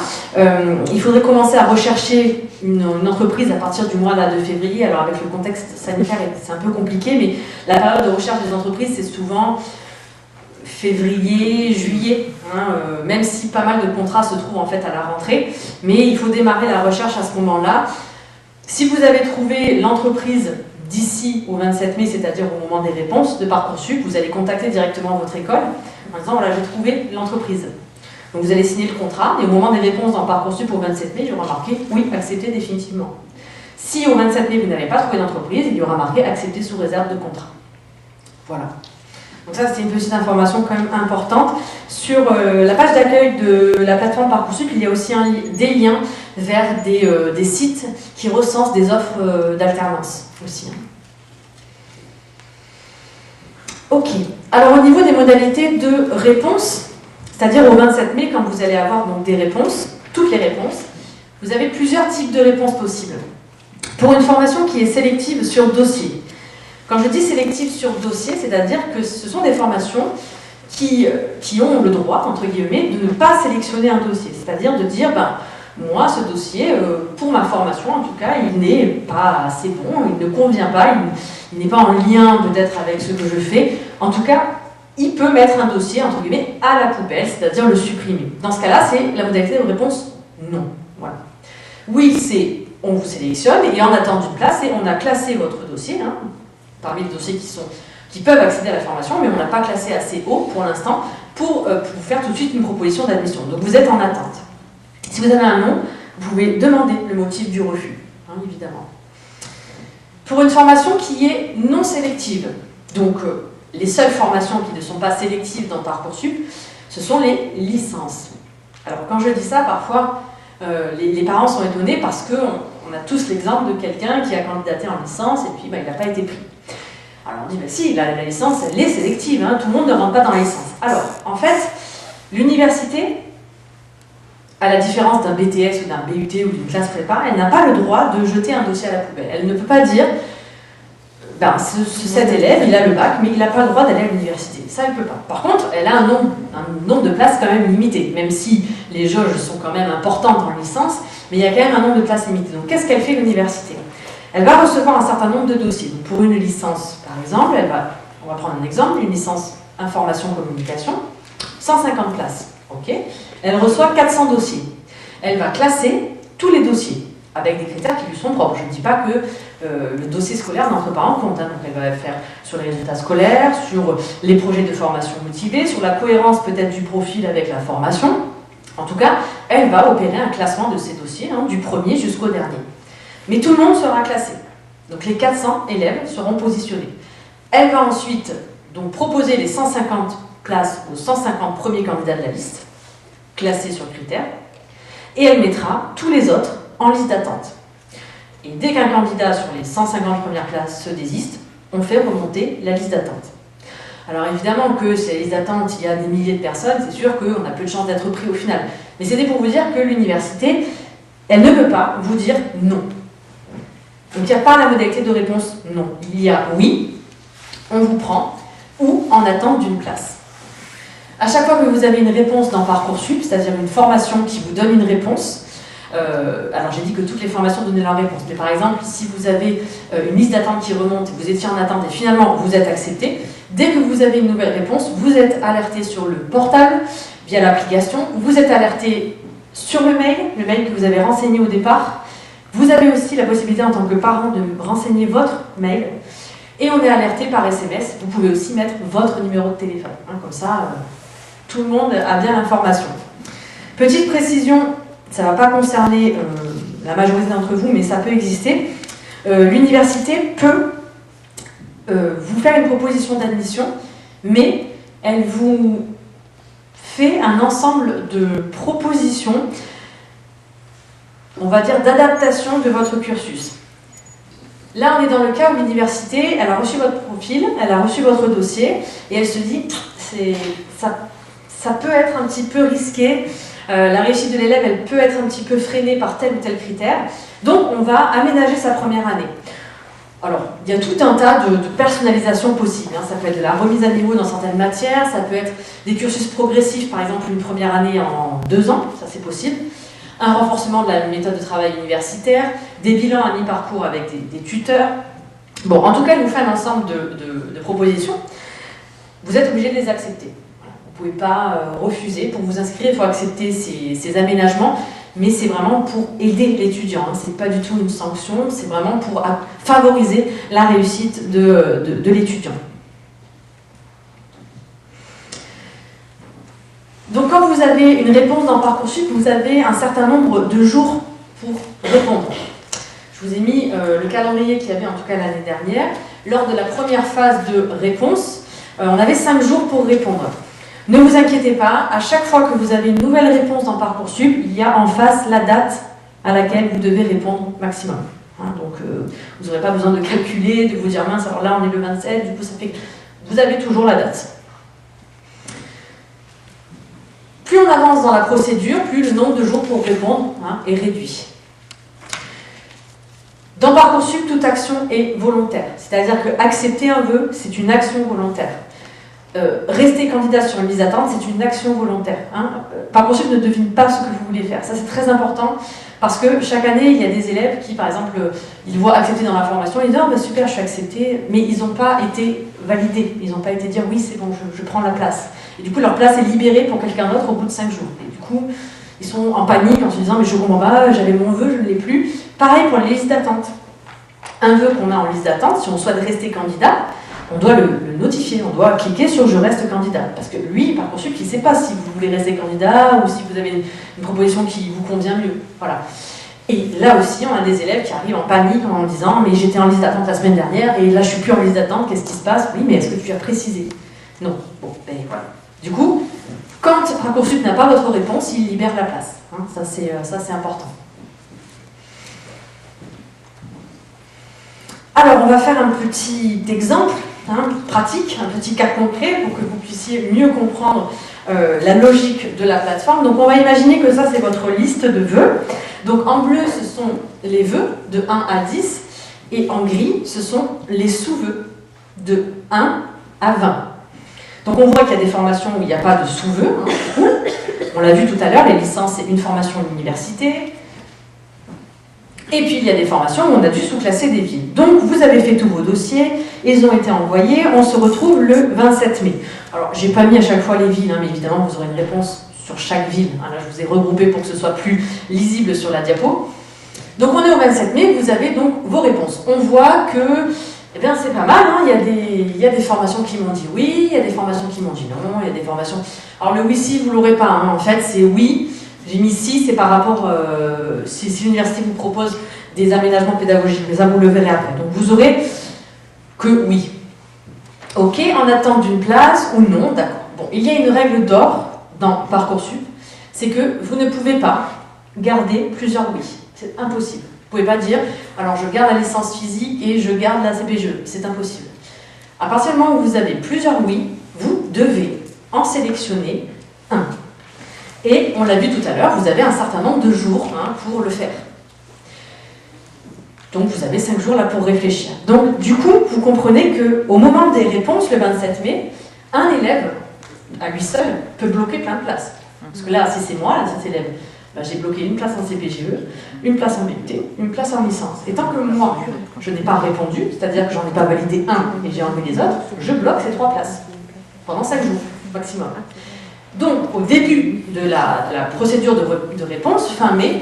il faudrait commencer à rechercher une entreprise à partir du mois de février. Alors avec le contexte sanitaire, c'est un peu compliqué, mais la période de recherche des entreprises, c'est souvent février, juillet, même si pas mal de contrats se trouvent en fait à la rentrée. Mais il faut démarrer la recherche à ce moment-là. Si vous avez trouvé l'entreprise d'ici au 27 mai, c'est-à-dire au moment des réponses de Parcoursup, vous allez contacter directement votre école en disant voilà, j'ai trouvé l'entreprise. Donc vous allez signer le contrat et au moment des réponses dans Parcoursup au 27 mai, il y aura marqué oui, accepté définitivement. Si au 27 mai vous n'avez pas trouvé d'entreprise, il y aura marqué accepté sous réserve de contrat. Voilà. Donc ça, c'est une petite information quand même importante. Sur la page d'accueil de la plateforme Parcoursup, il y a aussi des liens vers des sites qui recensent des offres d'alternance aussi. Ok. Alors au niveau des modalités de réponse, c'est-à-dire au 27 mai, quand vous allez avoir donc des réponses, toutes les réponses, vous avez plusieurs types de réponses possibles. Pour une formation qui est sélective sur dossier. Quand je dis sélective sur dossier, c'est-à-dire que ce sont des formations qui ont le droit, entre guillemets, de ne pas sélectionner un dossier. C'est-à-dire de dire, moi, ce dossier, pour ma formation en tout cas, il n'est pas assez bon, il ne convient pas, il n'est pas en lien peut-être avec ce que je fais. En tout cas, il peut mettre un dossier, entre guillemets, à la poubelle, c'est-à-dire le supprimer. Dans ce cas-là, c'est la modalité de réponse non. Voilà. Oui, c'est on vous sélectionne et en attente d'une place, et on a classé votre dossier, parmi les dossiers qui peuvent accéder à la formation, mais on n'a pas classé assez haut pour l'instant pour vous faire tout de suite une proposition d'admission. Donc vous êtes en attente. Si vous avez un non, vous pouvez demander le motif du refus, évidemment. Pour une formation qui est non sélective, donc les seules formations qui ne sont pas sélectives dans Parcoursup, ce sont les licences. Alors quand je dis ça, parfois les parents sont étonnés parce qu'on a tous l'exemple de quelqu'un qui a candidaté en licence et puis il n'a pas été pris. Alors on dit, si, la licence, elle est sélective, tout le monde ne rentre pas dans la licence. Alors, en fait, l'université, à la différence d'un BTS ou d'un BUT ou d'une classe prépa, elle n'a pas le droit de jeter un dossier à la poubelle. Elle ne peut pas dire, cet élève, il a le bac, mais il n'a pas le droit d'aller à l'université. Ça, elle ne peut pas. Par contre, elle a un nombre de places quand même limité, même si les jauges sont quand même importantes en licence, mais il y a quand même un nombre de places limité. Donc, qu'est-ce qu'elle fait l'université ? elle va recevoir un certain nombre de dossiers. Donc pour une licence, par exemple, on va prendre un exemple, une licence information-communication, 150 places. Okay. Elle reçoit 400 dossiers. Elle va classer tous les dossiers avec des critères qui lui sont propres. Je ne dis pas que le dossier scolaire n'entre pas en compte. Donc elle va faire sur les résultats scolaires, sur les projets de formation motivés, sur la cohérence peut-être du profil avec la formation. En tout cas, elle va opérer un classement de ces dossiers, du premier jusqu'au dernier. Mais tout le monde sera classé. Donc les 400 élèves seront positionnés. Elle va ensuite donc proposer les 150 places aux 150 premiers candidats de la liste, classés sur critères, et elle mettra tous les autres en liste d'attente. Et dès qu'un candidat sur les 150 premières places se désiste, on fait remonter la liste d'attente. Alors évidemment que si la liste d'attente, il y a des milliers de personnes, c'est sûr qu'on a peu de chances d'être pris au final. Mais c'était pour vous dire que l'université, elle ne peut pas vous dire non. Donc il n'y a pas la modalité de réponse non. Il y a oui, on vous prend, ou en attente d'une place. À chaque fois que vous avez une réponse dans Parcoursup, c'est-à-dire une formation qui vous donne une réponse, alors j'ai dit que toutes les formations donnaient leur réponse, mais par exemple, si vous avez une liste d'attente qui remonte, vous étiez en attente et finalement vous êtes accepté, dès que vous avez une nouvelle réponse, vous êtes alerté sur le portable, via l'application, vous êtes alerté sur le mail que vous avez renseigné au départ. Vous avez aussi la possibilité en tant que parent de renseigner votre mail, et on est alerté par SMS. Vous pouvez aussi mettre votre numéro de téléphone, comme ça tout le monde a bien l'information. Petite précision, ça ne va pas concerner la majorité d'entre vous, mais ça peut exister. L'université peut vous faire une proposition d'admission, mais elle vous fait un ensemble de propositions, on va dire d'adaptation de votre cursus. Là, on est dans le cas où l'université, elle a reçu votre profil, elle a reçu votre dossier, et elle se dit, ça peut être un petit peu risqué, la réussite de l'élève, elle peut être un petit peu freinée par tel ou tel critère, donc on va aménager sa première année. Alors, il y a tout un tas de personnalisation possible. Ça peut être de la remise à niveau dans certaines matières, ça peut être des cursus progressifs, par exemple une première année en 2 ans, ça c'est possible, un renforcement de la méthode de travail universitaire, des bilans à mi-parcours avec des tuteurs. Bon, en tout cas, elle nous fait un ensemble de propositions. Vous êtes obligé de les accepter. Vous ne pouvez pas refuser. Pour vous inscrire, il faut accepter ces aménagements, mais c'est vraiment pour aider l'étudiant. Ce n'est pas du tout une sanction, c'est vraiment pour favoriser la réussite de l'étudiant. Donc quand vous avez une réponse dans Parcoursup, vous avez un certain nombre de jours pour répondre. Je vous ai mis le calendrier qu'il y avait en tout cas l'année dernière. Lors de la première phase de réponse, on avait 5 jours pour répondre. Ne vous inquiétez pas, à chaque fois que vous avez une nouvelle réponse dans Parcoursup, il y a en face la date à laquelle vous devez répondre maximum. Donc vous n'aurez pas besoin de calculer, de vous dire mince, alors là on est le 27, du coup ça fait que vous avez toujours la date. Plus on avance dans la procédure, plus le nombre de jours pour répondre est réduit. Dans Parcoursup, toute action est volontaire. C'est-à-dire qu'accepter un vœu, c'est une action volontaire. Rester candidat sur une liste d'attente, c'est une action volontaire. Parcoursup ne devine pas ce que vous voulez faire. Ça, c'est très important parce que chaque année, il y a des élèves qui, par exemple, ils voient accepter dans la formation, ils disent « Oh, bah, super, je suis accepté », mais ils n'ont pas été validés. Ils n'ont pas été dire « Oui, c'est bon, je prends la place ». Et du coup, leur place est libérée pour quelqu'un d'autre au bout de 5 jours. Et du coup, ils sont en panique en se disant « Mais je ne comprends pas, j'avais mon vœu, je ne l'ai plus ». Pareil pour les listes d'attente. Un vœu qu'on a en liste d'attente, si on souhaite rester candidat, on doit le notifier, on doit cliquer sur « Je reste candidat ». Parce que lui, Parcoursup, il ne sait pas si vous voulez rester candidat ou si vous avez une proposition qui vous convient mieux. Voilà. Et là aussi, on a des élèves qui arrivent en panique en disant « Mais j'étais en liste d'attente la semaine dernière et là, je ne suis plus en liste d'attente, qu'est-ce qui se passe ?» Oui, mais est-ce que tu as précisé? Non. Bon, ben voilà. Du coup, quand Parcoursup n'a pas votre réponse, il libère la place. Ça, c'est important. Alors, on va faire un petit exemple pratique, un petit cas concret pour que vous puissiez mieux comprendre la logique de la plateforme. Donc, on va imaginer que ça, c'est votre liste de vœux. Donc, en bleu, ce sont les vœux de 1 à 10. Et en gris, ce sont les sous-vœux de 1 à 20. Donc, on voit qu'il y a des formations où il n'y a pas de sous-vœux. On l'a vu tout à l'heure, les licences, c'est une formation à l'université. Et puis il y a des formations où on a dû sous-classer des villes. Donc vous avez fait tous vos dossiers, ils ont été envoyés, on se retrouve le 27 mai. Alors j'ai pas mis à chaque fois les villes, hein, mais évidemment vous aurez une réponse sur chaque ville. Hein, là je vous ai regroupé pour que ce soit plus lisible sur la diapo. Donc on est au 27 mai, vous avez donc vos réponses. On voit que eh bien, c'est pas mal, hein. Il y a des formations qui m'ont dit oui, il y a des formations qui m'ont dit non, il y a des formations... Alors le oui-si, vous l'aurez pas, hein. En fait c'est oui. J'ai mis si, c'est par rapport, si l'université vous propose des aménagements pédagogiques, mais ça vous le verrez après. Donc vous aurez que oui. Ok, en attente d'une place ou non, d'accord. Bon, il y a une règle d'or dans Parcoursup, c'est que vous ne pouvez pas garder plusieurs oui. C'est impossible. Vous ne pouvez pas dire, alors je garde la licence physique et je garde la CPGE. C'est impossible. À partir du moment où vous avez plusieurs oui, vous devez en sélectionner un. Et on l'a vu tout à l'heure, vous avez un certain nombre de jours pour le faire. Donc vous avez 5 jours là pour réfléchir. Donc du coup, vous comprenez qu'au moment des réponses, le 27 mai, un élève, à lui seul, peut bloquer plein de places. Parce que là, si c'est moi, là, cet élève, j'ai bloqué une place en CPGE, une place en BUT, une place en licence. Et tant que moi, je n'ai pas répondu, c'est-à-dire que j'en ai pas validé un et j'ai enlevé les autres, je bloque ces 3 places. Pendant 5 jours, maximum. Donc, au début de la procédure de réponse, fin mai,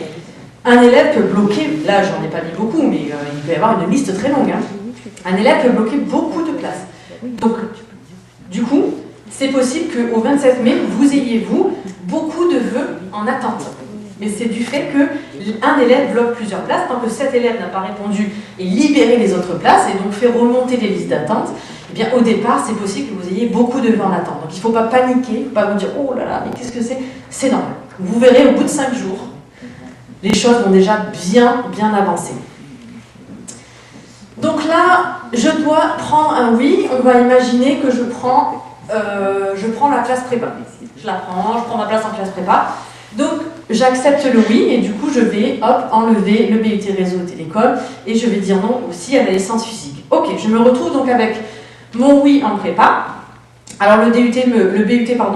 un élève peut bloquer, là j'en ai pas mis beaucoup, mais il peut y avoir une liste très longue, hein. Un élève peut bloquer beaucoup de places. Donc, du coup, c'est possible qu'au 27 mai, vous ayez, vous, beaucoup de vœux en attente. Mais c'est du fait qu'un élève bloque plusieurs places, tant que cet élève n'a pas répondu et libéré les autres places, et donc fait remonter les listes d'attente, eh bien au départ, c'est possible que vous ayez beaucoup de vœux en attente. Donc il ne faut pas paniquer, il ne faut pas vous dire « Oh là là, mais qu'est-ce que c'est ?» C'est normal. Vous verrez, au bout de 5 jours, les choses vont déjà bien avancer. Donc là, je dois prendre un oui. On va imaginer que je prends la classe prépa. Je prends ma place en classe prépa. Donc, j'accepte le oui et du coup, je vais enlever le BUT réseau et télécom et je vais dire non aussi à la licence physique. Ok, je me retrouve donc avec mon oui en prépa. Alors, le BUT,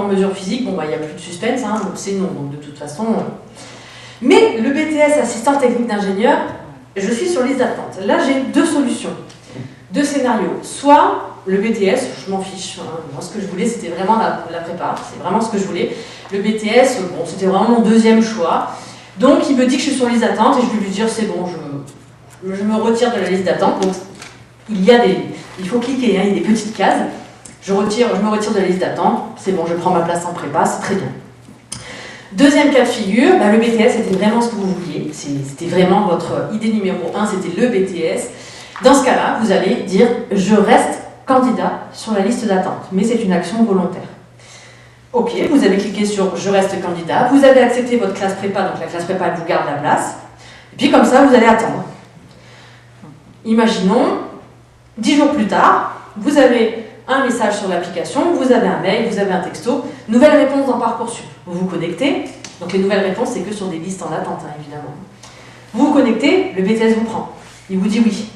mesure physique, bon, il n'y a plus de suspense, hein, donc c'est non, donc de toute façon. Mais le BTS assistant technique d'ingénieur, je suis sur liste d'attente. Là, j'ai 2 solutions, 2 scénarios. Soit le BTS, je m'en fiche. Hein. Moi, ce que je voulais, c'était vraiment la prépa. C'est vraiment ce que je voulais. Le BTS, bon, c'était vraiment mon 2e choix. Donc, il me dit que je suis sur liste d'attente et je vais lui dire, c'est bon, je me retire de la liste d'attente. Donc, il faut cliquer, hein, il y a des petites cases. Je me retire de la liste d'attente. C'est bon, je prends ma place en prépa, c'est très bien. 2e cas de figure, le BTS c'était vraiment ce que vous vouliez, c'était vraiment votre idée numéro 1, c'était le BTS. Dans ce cas-là, vous allez dire « Je reste candidat sur la liste d'attente », mais c'est une action volontaire. Ok, vous avez cliqué sur « Je reste candidat », vous avez accepté votre classe prépa, donc la classe prépa elle vous garde la place, et puis comme ça vous allez attendre. Imaginons, 10 jours plus tard, vous avez un message sur l'application, vous avez un mail, vous avez un texto, nouvelle réponse dans Parcoursup. Vous vous connectez, donc les nouvelles réponses, c'est que sur des listes en attente, hein, évidemment. Vous vous connectez, le BTS vous prend, il vous dit oui.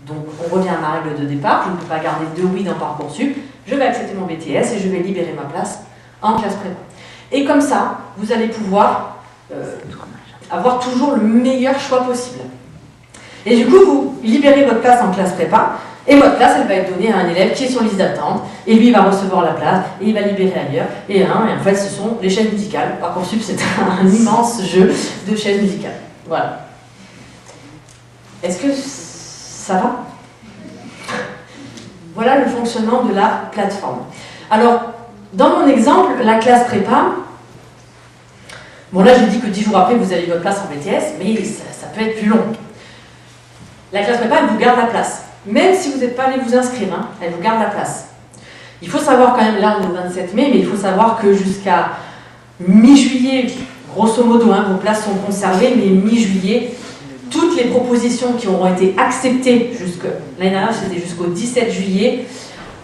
Donc on revient à ma règle de départ, je ne peux pas garder 2 oui dans Parcoursup, je vais accepter mon BTS et je vais libérer ma place en classe prépa. Et comme ça, vous allez pouvoir avoir toujours le meilleur choix possible. Et du coup, vous libérez votre place en classe prépa, et votre place, elle va être donnée à un élève qui est sur liste d'attente, et lui, il va recevoir la place, et il va libérer ailleurs, et en fait, ce sont les chaises musicales. Parcoursup, c'est un immense jeu de chaises musicales. Voilà. Est-ce que ça va? Voilà le fonctionnement de la plateforme. Alors, dans mon exemple, la classe prépa, bon là, j'ai dit que 10 jours après, vous avez votre place en BTS, mais ça peut être plus long. La classe prépa, elle vous garde la place. Même si vous n'êtes pas allé vous inscrire, hein, elle vous garde la place. Il faut savoir quand même, là on est le 27 mai, mais il faut savoir que jusqu'à mi-juillet, grosso modo, hein, vos places sont conservées, mais mi-juillet, toutes les propositions qui auront été acceptées l'année dernière, c'était jusqu'au 17 juillet,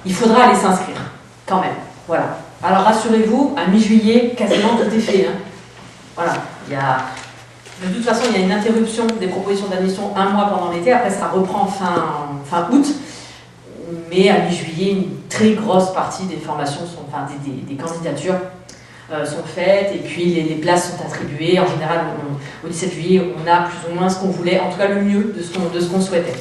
il faudra aller s'inscrire, quand même. Voilà. Alors rassurez-vous, à mi-juillet, quasiment tout est fait. Hein. Voilà. De toute façon, il y a une interruption des propositions d'admission 1 mois pendant l'été, après ça reprend fin août, mais à mi-juillet, une très grosse partie des formations des candidatures sont faites et puis les places sont attribuées. En général, au 17 juillet, on a plus ou moins ce qu'on voulait, en tout cas le mieux de ce qu'on souhaitait.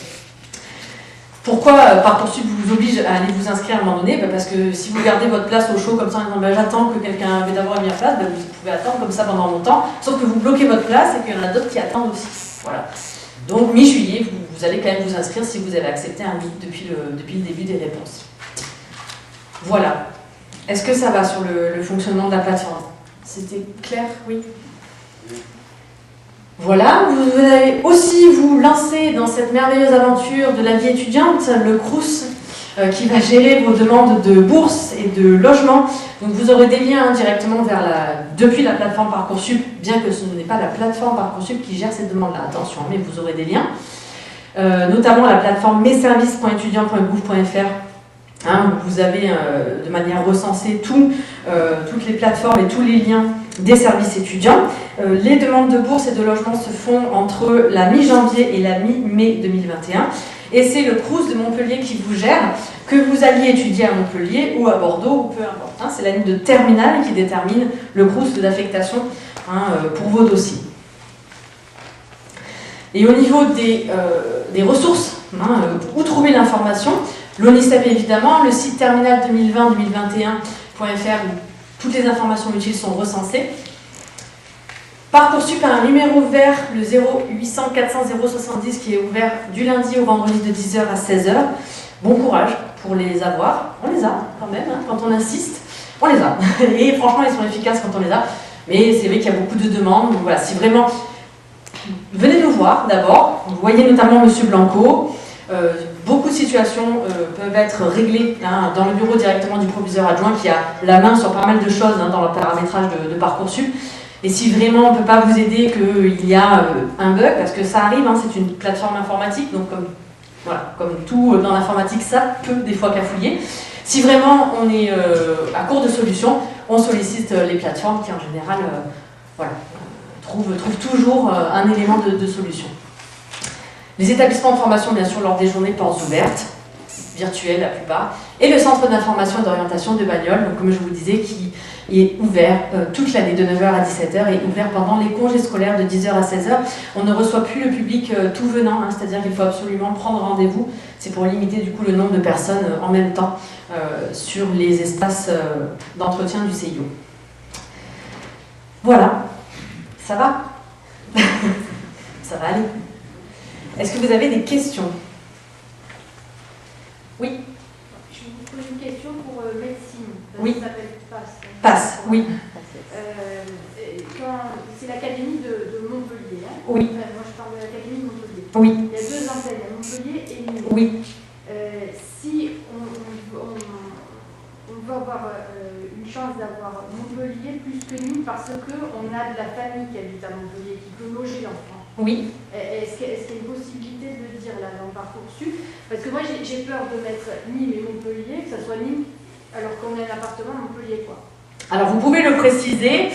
Pourquoi Parcoursup vous oblige à aller vous inscrire à un moment donné? Parce que si vous gardez votre place au chaud comme ça en disant j'attends que quelqu'un ait d'abord mis la place, vous pouvez attendre comme ça pendant longtemps, sauf que vous bloquez votre place et qu'il y en a d'autres qui attendent aussi. Voilà. Donc mi-juillet, vous allez quand même vous inscrire si vous avez accepté un guide depuis le début des réponses. Voilà. Est-ce que ça va sur le fonctionnement de la plateforme? C'était clair? Oui. Voilà, vous allez aussi vous lancer dans cette merveilleuse aventure de la vie étudiante, le Crous, qui va gérer vos demandes de bourse et de logement. Donc vous aurez des liens directement depuis la plateforme Parcoursup, bien que ce n'est pas la plateforme Parcoursup qui gère cette demande-là, attention, mais vous aurez des liens. Notamment la plateforme messervices.étudiants.gouv.fr, où vous avez de manière recensée toutes les plateformes et tous les liens des services étudiants. Les demandes de bourse et de logement se font entre la mi-janvier et la mi-mai 2021. Et c'est le Crous de Montpellier qui vous gère, que vous alliez étudier à Montpellier ou à Bordeaux, ou peu importe. C'est la ligne de terminale qui détermine le Crous d'affectation pour vos dossiers. Et au niveau des ressources, où trouver l'information, l'ONISEP évidemment, le site terminal2020-2021.fr où toutes les informations utiles sont recensées. Parcoursup a un numéro vert, le 0800 400 070, qui est ouvert du lundi au vendredi de 10h à 16h. Bon courage pour les avoir. On les a quand même, quand on insiste, on les a. Et franchement, ils sont efficaces quand on les a. Mais c'est vrai qu'il y a beaucoup de demandes. Donc voilà, si vraiment... Venez nous voir d'abord. Vous voyez notamment M. Blanco. Beaucoup de situations peuvent être réglées dans le bureau directement du proviseur adjoint qui a la main sur pas mal de choses dans le paramétrage de Parcoursup. Et si vraiment on ne peut pas vous aider, qu'il y a un bug, parce que ça arrive, c'est une plateforme informatique, donc comme tout dans l'informatique, ça peut des fois cafouiller. Si vraiment on est à court de solutions, on sollicite les plateformes qui en général trouvent toujours un élément de solution. Les établissements de formation, bien sûr, lors des journées portes ouvertes, virtuelles la plupart, et le centre d'information et d'orientation de Bagnoles, donc comme je vous disais, qui est ouvert toute l'année de 9h à 17h et ouvert pendant les congés scolaires de 10h à 16h. On ne reçoit plus le public tout venant, c'est-à-dire qu'il faut absolument prendre rendez-vous. C'est pour limiter du coup le nombre de personnes en même temps sur les espaces d'entretien du CIO. Voilà, ça va? Ça va aller. Est-ce que vous avez des questions? Oui. Je vous pose une question pour médecine. Oui. Ça s'appelle PASS. PASS, oui. C'est l'académie de Montpellier. Oui. Moi, je parle de l'académie de Montpellier. Oui. Il y a deux enseignes, à Montpellier et Nîmes. Oui. Si on veut avoir une chance d'avoir Montpellier plus que Nîmes parce qu'on a de la famille qui habite à Montpellier, qui peut loger l'enfant. Oui. Est-ce qu'il y a une possibilité de le dire là dans Parcoursup? Parce que moi j'ai peur de mettre Nîmes et Montpellier, que ça soit Nîmes alors qu'on a un appartement à Montpellier, quoi. Alors vous pouvez le préciser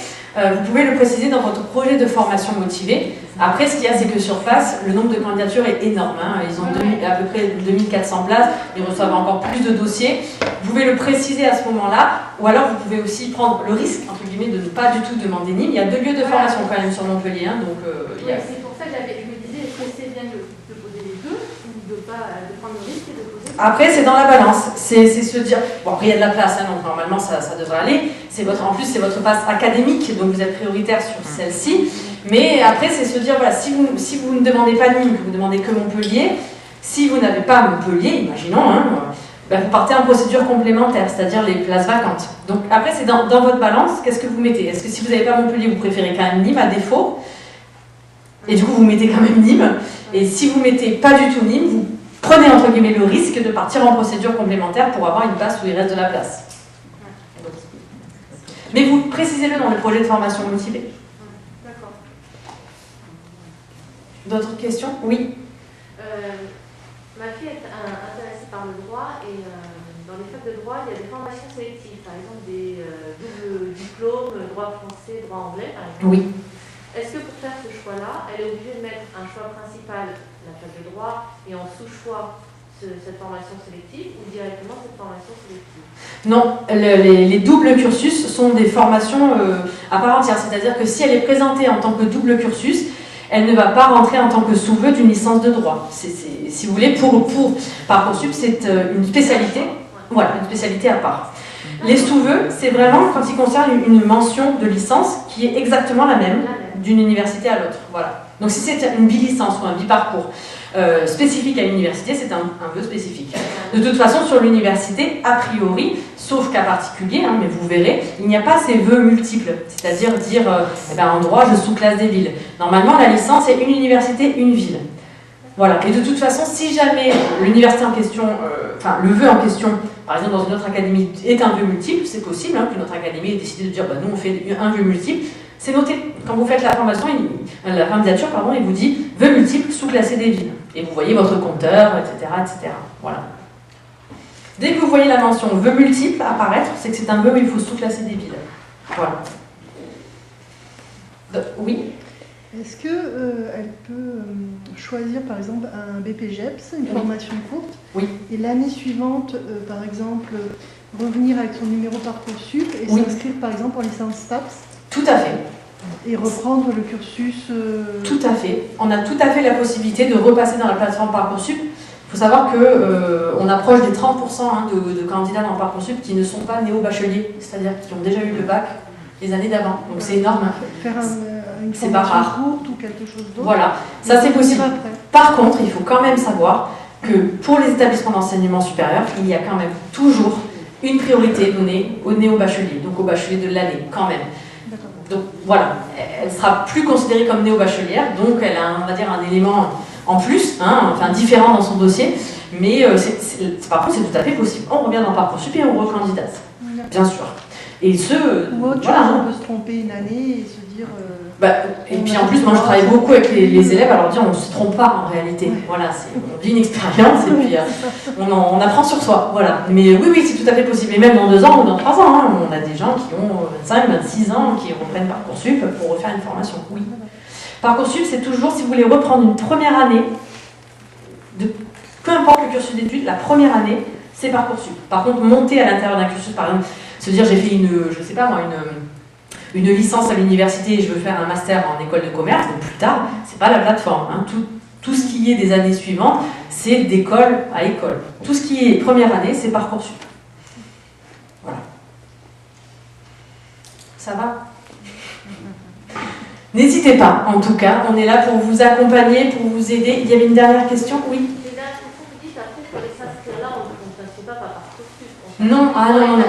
dans votre projet de formation motivée. Après, ce qu'il y a, c'est que sur PASS, le nombre de candidatures est énorme. Ils ont à peu près 2400 places, ils reçoivent encore plus de dossiers. Vous pouvez le préciser à ce moment-là, ou alors vous pouvez aussi prendre le risque, entre guillemets, de ne pas du tout demander Nîmes. Il y a 2 lieux de formation quand même sur Montpellier. C'est pour ça que je me disais, est-ce que c'est bien de poser les deux, ou de prendre le risque et de poser... Après, c'est dans la balance. C'est se dire... Bon, après, il y a de la place, donc normalement, ça devrait aller. En plus, c'est votre passe académique, donc vous êtes prioritaire sur celle-ci. Mais après, c'est se dire, voilà, si vous ne demandez pas Nîmes, que vous demandez que Montpellier, si vous n'avez pas Montpellier, imaginons, vous partez en procédure complémentaire, c'est-à-dire les places vacantes. Donc après, c'est dans votre balance, qu'est-ce que vous mettez? Est-ce que si vous n'avez pas Montpellier, vous préférez quand même Nîmes à défaut? Et du coup, vous mettez quand même Nîmes. Et si vous mettez pas du tout Nîmes, vous prenez entre guillemets le risque de partir en procédure complémentaire pour avoir une place où il reste de la place. Mais vous précisez-le dans le projet de formation motivée. D'accord. D'autres questions? Oui. Ma fille est intéressée par le droit et dans les facs de droit, il y a des formations sélectives, par exemple des doubles diplômes, droit français, droit anglais, par exemple. Oui. Est-ce que pour faire ce choix-là, elle est obligée de mettre un choix principal, la fac de droit, et en sous-choix cette formation sélective ou directement cette formation sélective? Non, les doubles cursus sont des formations à part entière, c'est-à-dire que si elle est présentée en tant que double cursus, elle ne va pas rentrer en tant que sous-vœu d'une licence de droit. Si vous voulez, pour Parcoursup, c'est une spécialité, voilà, une spécialité à part. Les sous-vœux, c'est vraiment quand ils concernent une mention de licence qui est exactement la même d'une université à l'autre. Voilà. Donc si c'est une bilicence ou un biparcours spécifique à l'université, c'est un vœu spécifique. De toute façon, sur l'université, a priori, sauf cas particulier, mais vous verrez, il n'y a pas ces vœux multiples, c'est-à-dire dire en droit, je sous-classe des villes. Normalement, la licence est une université, une ville. Voilà. Et de toute façon, si jamais l'université en question, le vœu en question, par exemple dans une autre académie, est un vœu multiple, c'est possible qu'une autre académie ait décidé de dire nous on fait un vœu multiple, c'est noté. Quand vous faites la formation, la candidature, il vous dit vœu multiple sous-classé des villes. Et vous voyez votre compteur, etc., etc. Voilà. Dès que vous voyez la mention vœu multiple apparaître, c'est que c'est un vœu où il faut sous-classer des villes. Voilà. Oui. Est-ce qu'elle peut choisir par exemple un BPGEPS, une formation courte, oui. Et l'année suivante, par exemple, revenir avec son numéro Parcoursup et s'inscrire par exemple en licence STAPS? Tout à fait. Et reprendre le cursus Tout à fait. On a tout à fait la possibilité de repasser dans la plateforme Parcoursup. Il faut savoir qu'on approche des 30% de candidats dans Parcoursup qui ne sont pas néo-bacheliers, c'est-à-dire qui ont déjà eu le bac les années d'avant. Donc c'est énorme. Faire une formation courte ou quelque chose d'autre. Voilà, ça c'est possible. Par contre, il faut quand même savoir que pour les établissements d'enseignement supérieur, il y a quand même toujours une priorité donnée aux néo-bacheliers, donc aux bacheliers de l'année, quand même. Donc voilà, elle sera plus considérée comme néo-bachelière, donc elle a, on va dire, un élément en plus, différent dans son dossier, mais par contre c'est tout à fait possible. On revient dans Parcoursup et on recandidate, bien sûr. Et ou autre chose, on peut se tromper une année et se dire... et puis en plus, moi je travaille beaucoup avec les élèves, alors dire on ne se trompe pas en réalité. Ouais. Voilà, on vit une expérience et puis on apprend sur soi. Voilà. Mais oui, c'est tout à fait possible. Et même dans 2 ans ou dans 3 ans, on a des gens qui ont 25, 26 ans qui reprennent Parcoursup pour refaire une formation. Oui. Parcoursup, c'est toujours, si vous voulez reprendre une première année, peu importe le cursus d'études, la première année, c'est Parcoursup. Par contre, monter à l'intérieur d'un cursus, par exemple, se dire j'ai fait une licence à l'université et je veux faire un master en école de commerce, donc plus tard, c'est pas la plateforme. Tout ce qui est des années suivantes, c'est d'école à école. Tout ce qui est première année, c'est Parcoursup. Voilà. Ça va? N'hésitez pas, en tout cas, on est là pour vous accompagner, pour vous aider. Il y avait une dernière question? Oui. Les dernières questions, vous dites après, il faut aller s'inscrire là, on ne s'inscrit pas par Parcoursup. Non, non.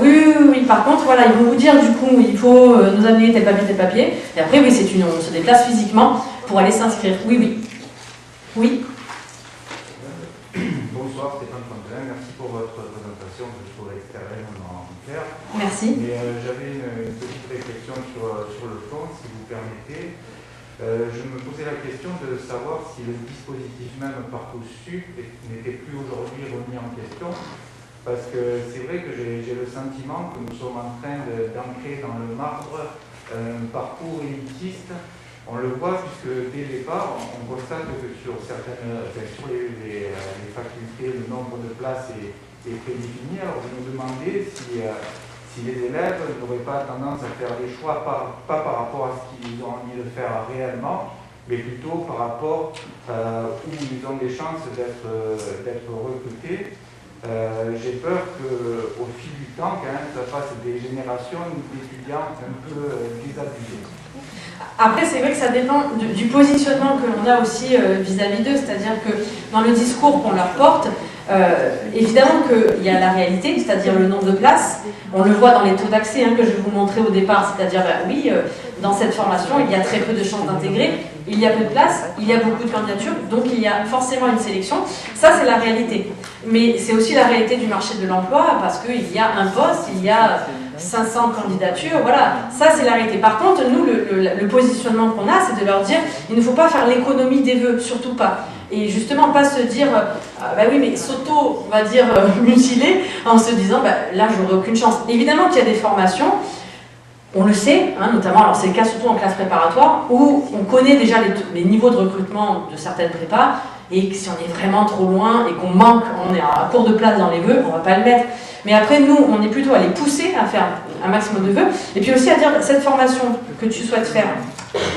Oui. Par contre, voilà, ils vont vous dire du coup, il faut nous amener tel papier. Et après, oui, on se déplace physiquement pour aller s'inscrire. Oui. Bonsoir, Stéphane Fontaine. Merci pour votre présentation que je trouve extrêmement claire. Merci. Mais j'avais une petite réflexion sur le fond, si vous permettez. Je me posais la question de savoir si le dispositif même Parcoursup n'était plus aujourd'hui remis en question. Parce que c'est vrai que j'ai le sentiment que nous sommes en train d'ancrer dans le marbre un parcours élitiste. On le voit puisque dès le départ, on constate que sur les facultés, le nombre de places est prédéfini. Alors je me demandais si les élèves n'auraient pas tendance à faire des choix, pas par rapport à ce qu'ils ont envie de faire réellement, mais plutôt par rapport où ils ont des chances d'être recrutés. J'ai peur qu'au fil du temps, quand même, ça fasse des générations d'étudiants un peu désabusés. Après, c'est vrai que ça dépend du positionnement que l'on a aussi vis-à-vis d'eux, c'est-à-dire que dans le discours qu'on leur porte, évidemment qu'il y a la réalité, c'est-à-dire le nombre de places. On le voit dans les taux d'accès que je vais vous montrer au départ, c'est-à-dire, dans cette formation, il y a très peu de chances d'intégrer, il y a peu de places, il y a beaucoup de candidatures, donc il y a forcément une sélection. Ça, c'est la réalité. Mais c'est aussi la réalité du marché de l'emploi, parce qu'il y a un poste, il y a 500 candidatures, voilà, ça c'est la réalité. Par contre, nous, le positionnement qu'on a, c'est de leur dire, il ne faut pas faire l'économie des vœux, surtout pas. Et justement, pas se dire, oui, mais s'auto, on va dire, mutiler, en se disant, là, j'aurai aucune chance. Évidemment qu'il y a des formations, on le sait, notamment, alors c'est le cas surtout en classe préparatoire, où on connaît déjà les niveaux de recrutement de certaines prépas, Et si on est vraiment trop loin et qu'on manque, on est à court de place dans les vœux, on va pas le mettre. Mais après, nous, on est plutôt à les pousser à faire un maximum de vœux. Et puis aussi à dire, cette formation que tu souhaites faire,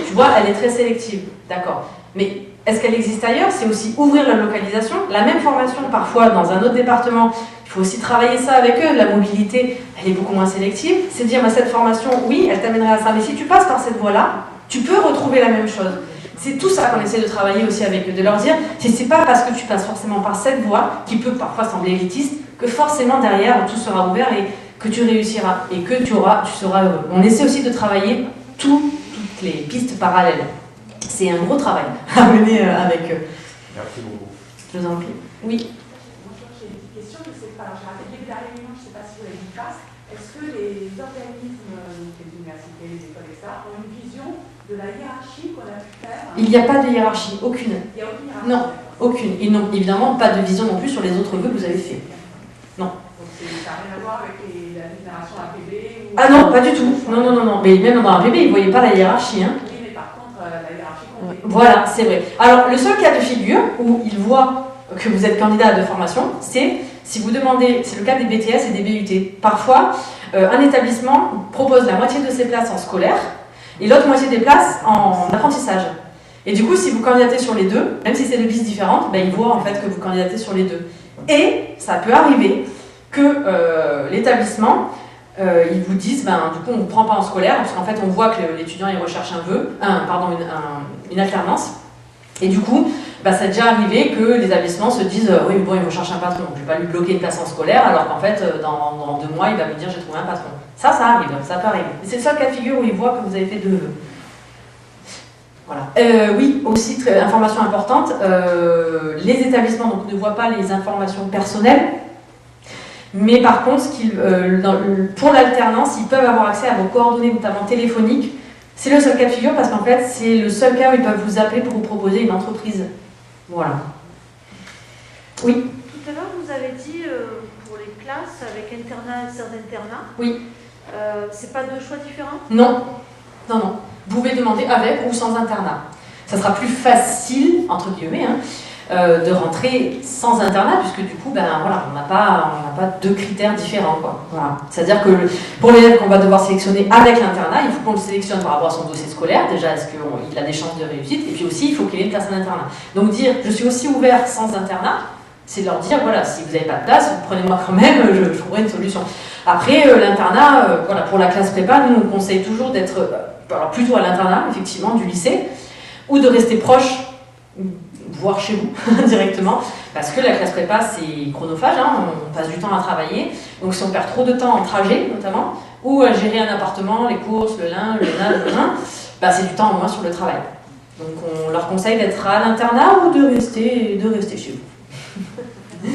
tu vois, elle est très sélective. D'accord. Mais est-ce qu'elle existe ailleurs? C'est aussi ouvrir la localisation. La même formation, parfois, dans un autre département, il faut aussi travailler ça avec eux. La mobilité, elle est beaucoup moins sélective. C'est dire, bah, cette formation, oui, elle t'amènerait à ça. Mais si tu passes par cette voie-là, tu peux retrouver la même chose. C'est tout ça qu'on essaie de travailler aussi avec eux, de leur dire, c'est pas parce que tu passes forcément par cette voie, qui peut parfois sembler élitiste, que forcément derrière tout sera ouvert et que tu réussiras et que tu seras heureux. On essaie aussi de travailler toutes les pistes parallèles. C'est un gros travail à mener avec eux. Merci beaucoup. Je vous en prie. Oui. Bonjour, j'ai une petite question, je ne sais pas. J'ai raté le début de la réunion, je ne sais pas si vous l'avez dit face. Est-ce que les organismes, les universités, les écoles, etc., ont une vision de la hiérarchie qu'on a pu faire? Il n'y a pas de hiérarchie, aucune. Il n'y a aucune hiérarchie? Non, aucune. Ils n'ont évidemment pas de vision non plus sur les autres vœux que vous avez faits. Non. Donc ça n'a rien à voir avec la génération APB ou... Ah non, pas du tout. Non, non, non, non. Mais même dans un bébé, ils ne voyaient pas la hiérarchie. Hein. Oui, mais par contre, la hiérarchie comptait. Voilà, c'est vrai. Alors, le seul cas de figure où ils voient que vous êtes candidat de formation, c'est si vous demandez, c'est le cas des BTS et des BUT. Parfois, un établissement propose la moitié de ses places en scolaire et l'autre moitié des places en apprentissage. Et du coup, si vous candidatez sur les deux, même si c'est deux pistes différentes, ben, ils voient en fait que vous candidatez sur les deux. Et ça peut arriver que l'établissement, ils vous disent, ben, du coup, on ne vous prend pas en scolaire, parce qu'en fait, on voit que l'étudiant, il recherche une alternance. Et du coup, ben, ça est déjà arrivé que l'établissement se dise, oui, bon, il recherche un patron, je ne vais pas lui bloquer une place en scolaire, alors qu'en fait, dans 2 mois, il va me dire, j'ai trouvé un patron. Ça arrive, ça peut arriver. C'est le seul cas de figure où ils voient que vous avez fait 2 vœux. Voilà. Oui, aussi, information importante, les établissements donc, ne voient pas les informations personnelles, mais par contre, pour l'alternance, ils peuvent avoir accès à vos coordonnées, notamment téléphoniques. C'est le seul cas de figure parce qu'en fait, c'est le seul cas où ils peuvent vous appeler pour vous proposer une entreprise. Voilà. Oui. Tout à l'heure, vous avez dit pour les classes avec internat et sans internat. Oui. C'est pas 2 choix différents? Non. Non, non. Vous pouvez demander avec ou sans internat. Ça sera plus facile, entre guillemets, de rentrer sans internat, puisque du coup, ben, voilà, on n'a pas 2 critères différents. Voilà. C'est-à-dire que pour l'élève qu'on va devoir sélectionner avec l'internat, il faut qu'on le sélectionne par rapport à son dossier scolaire. Déjà, est-ce qu'il a des chances de réussite? Et puis aussi, il faut qu'il ait une place en internat. Donc dire, je suis aussi ouvert sans internat, c'est leur dire, voilà, si vous n'avez pas de place, prenez-moi quand même, je trouverai une solution. Après, l'internat, voilà, pour la classe prépa, nous, on conseille toujours d'être alors plutôt à l'internat, effectivement, du lycée, ou de rester proche, voire chez vous, directement, parce que la classe prépa, c'est chronophage, on passe du temps à travailler, donc si on perd trop de temps en trajet, notamment, ou à gérer un appartement, les courses, le linge, bah, c'est du temps en moins sur le travail. Donc on leur conseille d'être à l'internat ou de rester chez vous.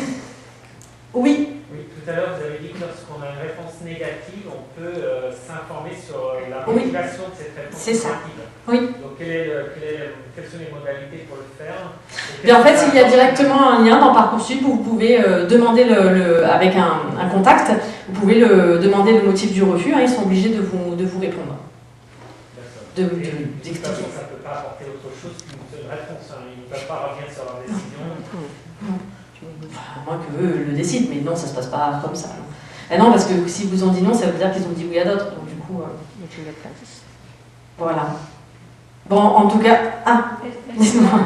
Oui. Oui, tout à l'heure, vous avez dit que lorsqu'on a une réponse négative, on peut s'informer sur la motivation de cette réponse négative. Oui. Donc, quelles sont les modalités pour le faire? Et en fait, il y a directement un lien dans Parcoursup où vous pouvez demander, avec un contact, vous pouvez demander le motif du refus, ils sont obligés de vous répondre. D'accord. De toute façon, ça ne peut pas apporter autre chose qu'une seule réponse. Ils ne peuvent pas revenir sur leur décision. À moins qu'eux le décident, mais non, ça ne se passe pas comme ça. Et non, parce que si vous ont dit non, ça veut dire qu'ils ont dit oui à d'autres. Donc du coup, voilà. Bon, en tout cas, dites-moi.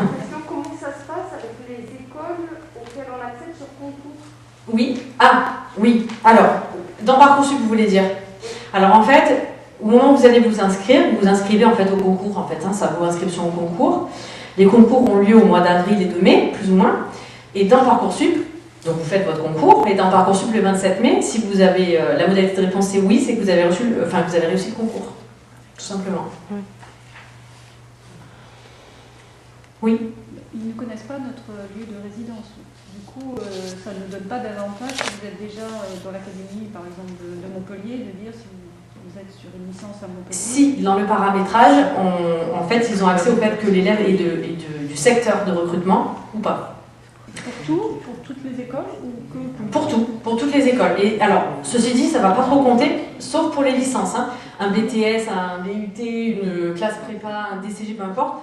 Comment ça se passe avec les écoles auxquelles on accède sur concours? Oui. Oui. Alors, dans Parcoursup, vous voulez dire? Alors en fait, au moment où vous allez vous inscrire, vous vous inscrivez en fait au concours, en fait, ça vaut inscription au concours. Les concours ont lieu au mois d'avril et de mai, plus ou moins. Et dans Parcoursup, donc vous faites votre concours, et dans Parcoursup le 27 mai, si vous avez la modalité de réponse c'est oui, c'est que vous avez réussi le concours, tout simplement. Oui. Ils ne connaissent pas notre lieu de résidence. Du coup, ça ne donne pas d'avantage si vous êtes déjà dans l'académie, par exemple, de Montpellier, de dire si vous êtes sur une licence à Montpellier. Si, dans le paramétrage, en fait, ils ont accès au fait que l'élève est du secteur de recrutement ou pas. Pour toutes les écoles ou que pour toutes les écoles. Et alors, ceci dit, ça ne va pas trop compter, sauf pour les licences. Un BTS, un BUT, une classe prépa, un DCG, peu importe.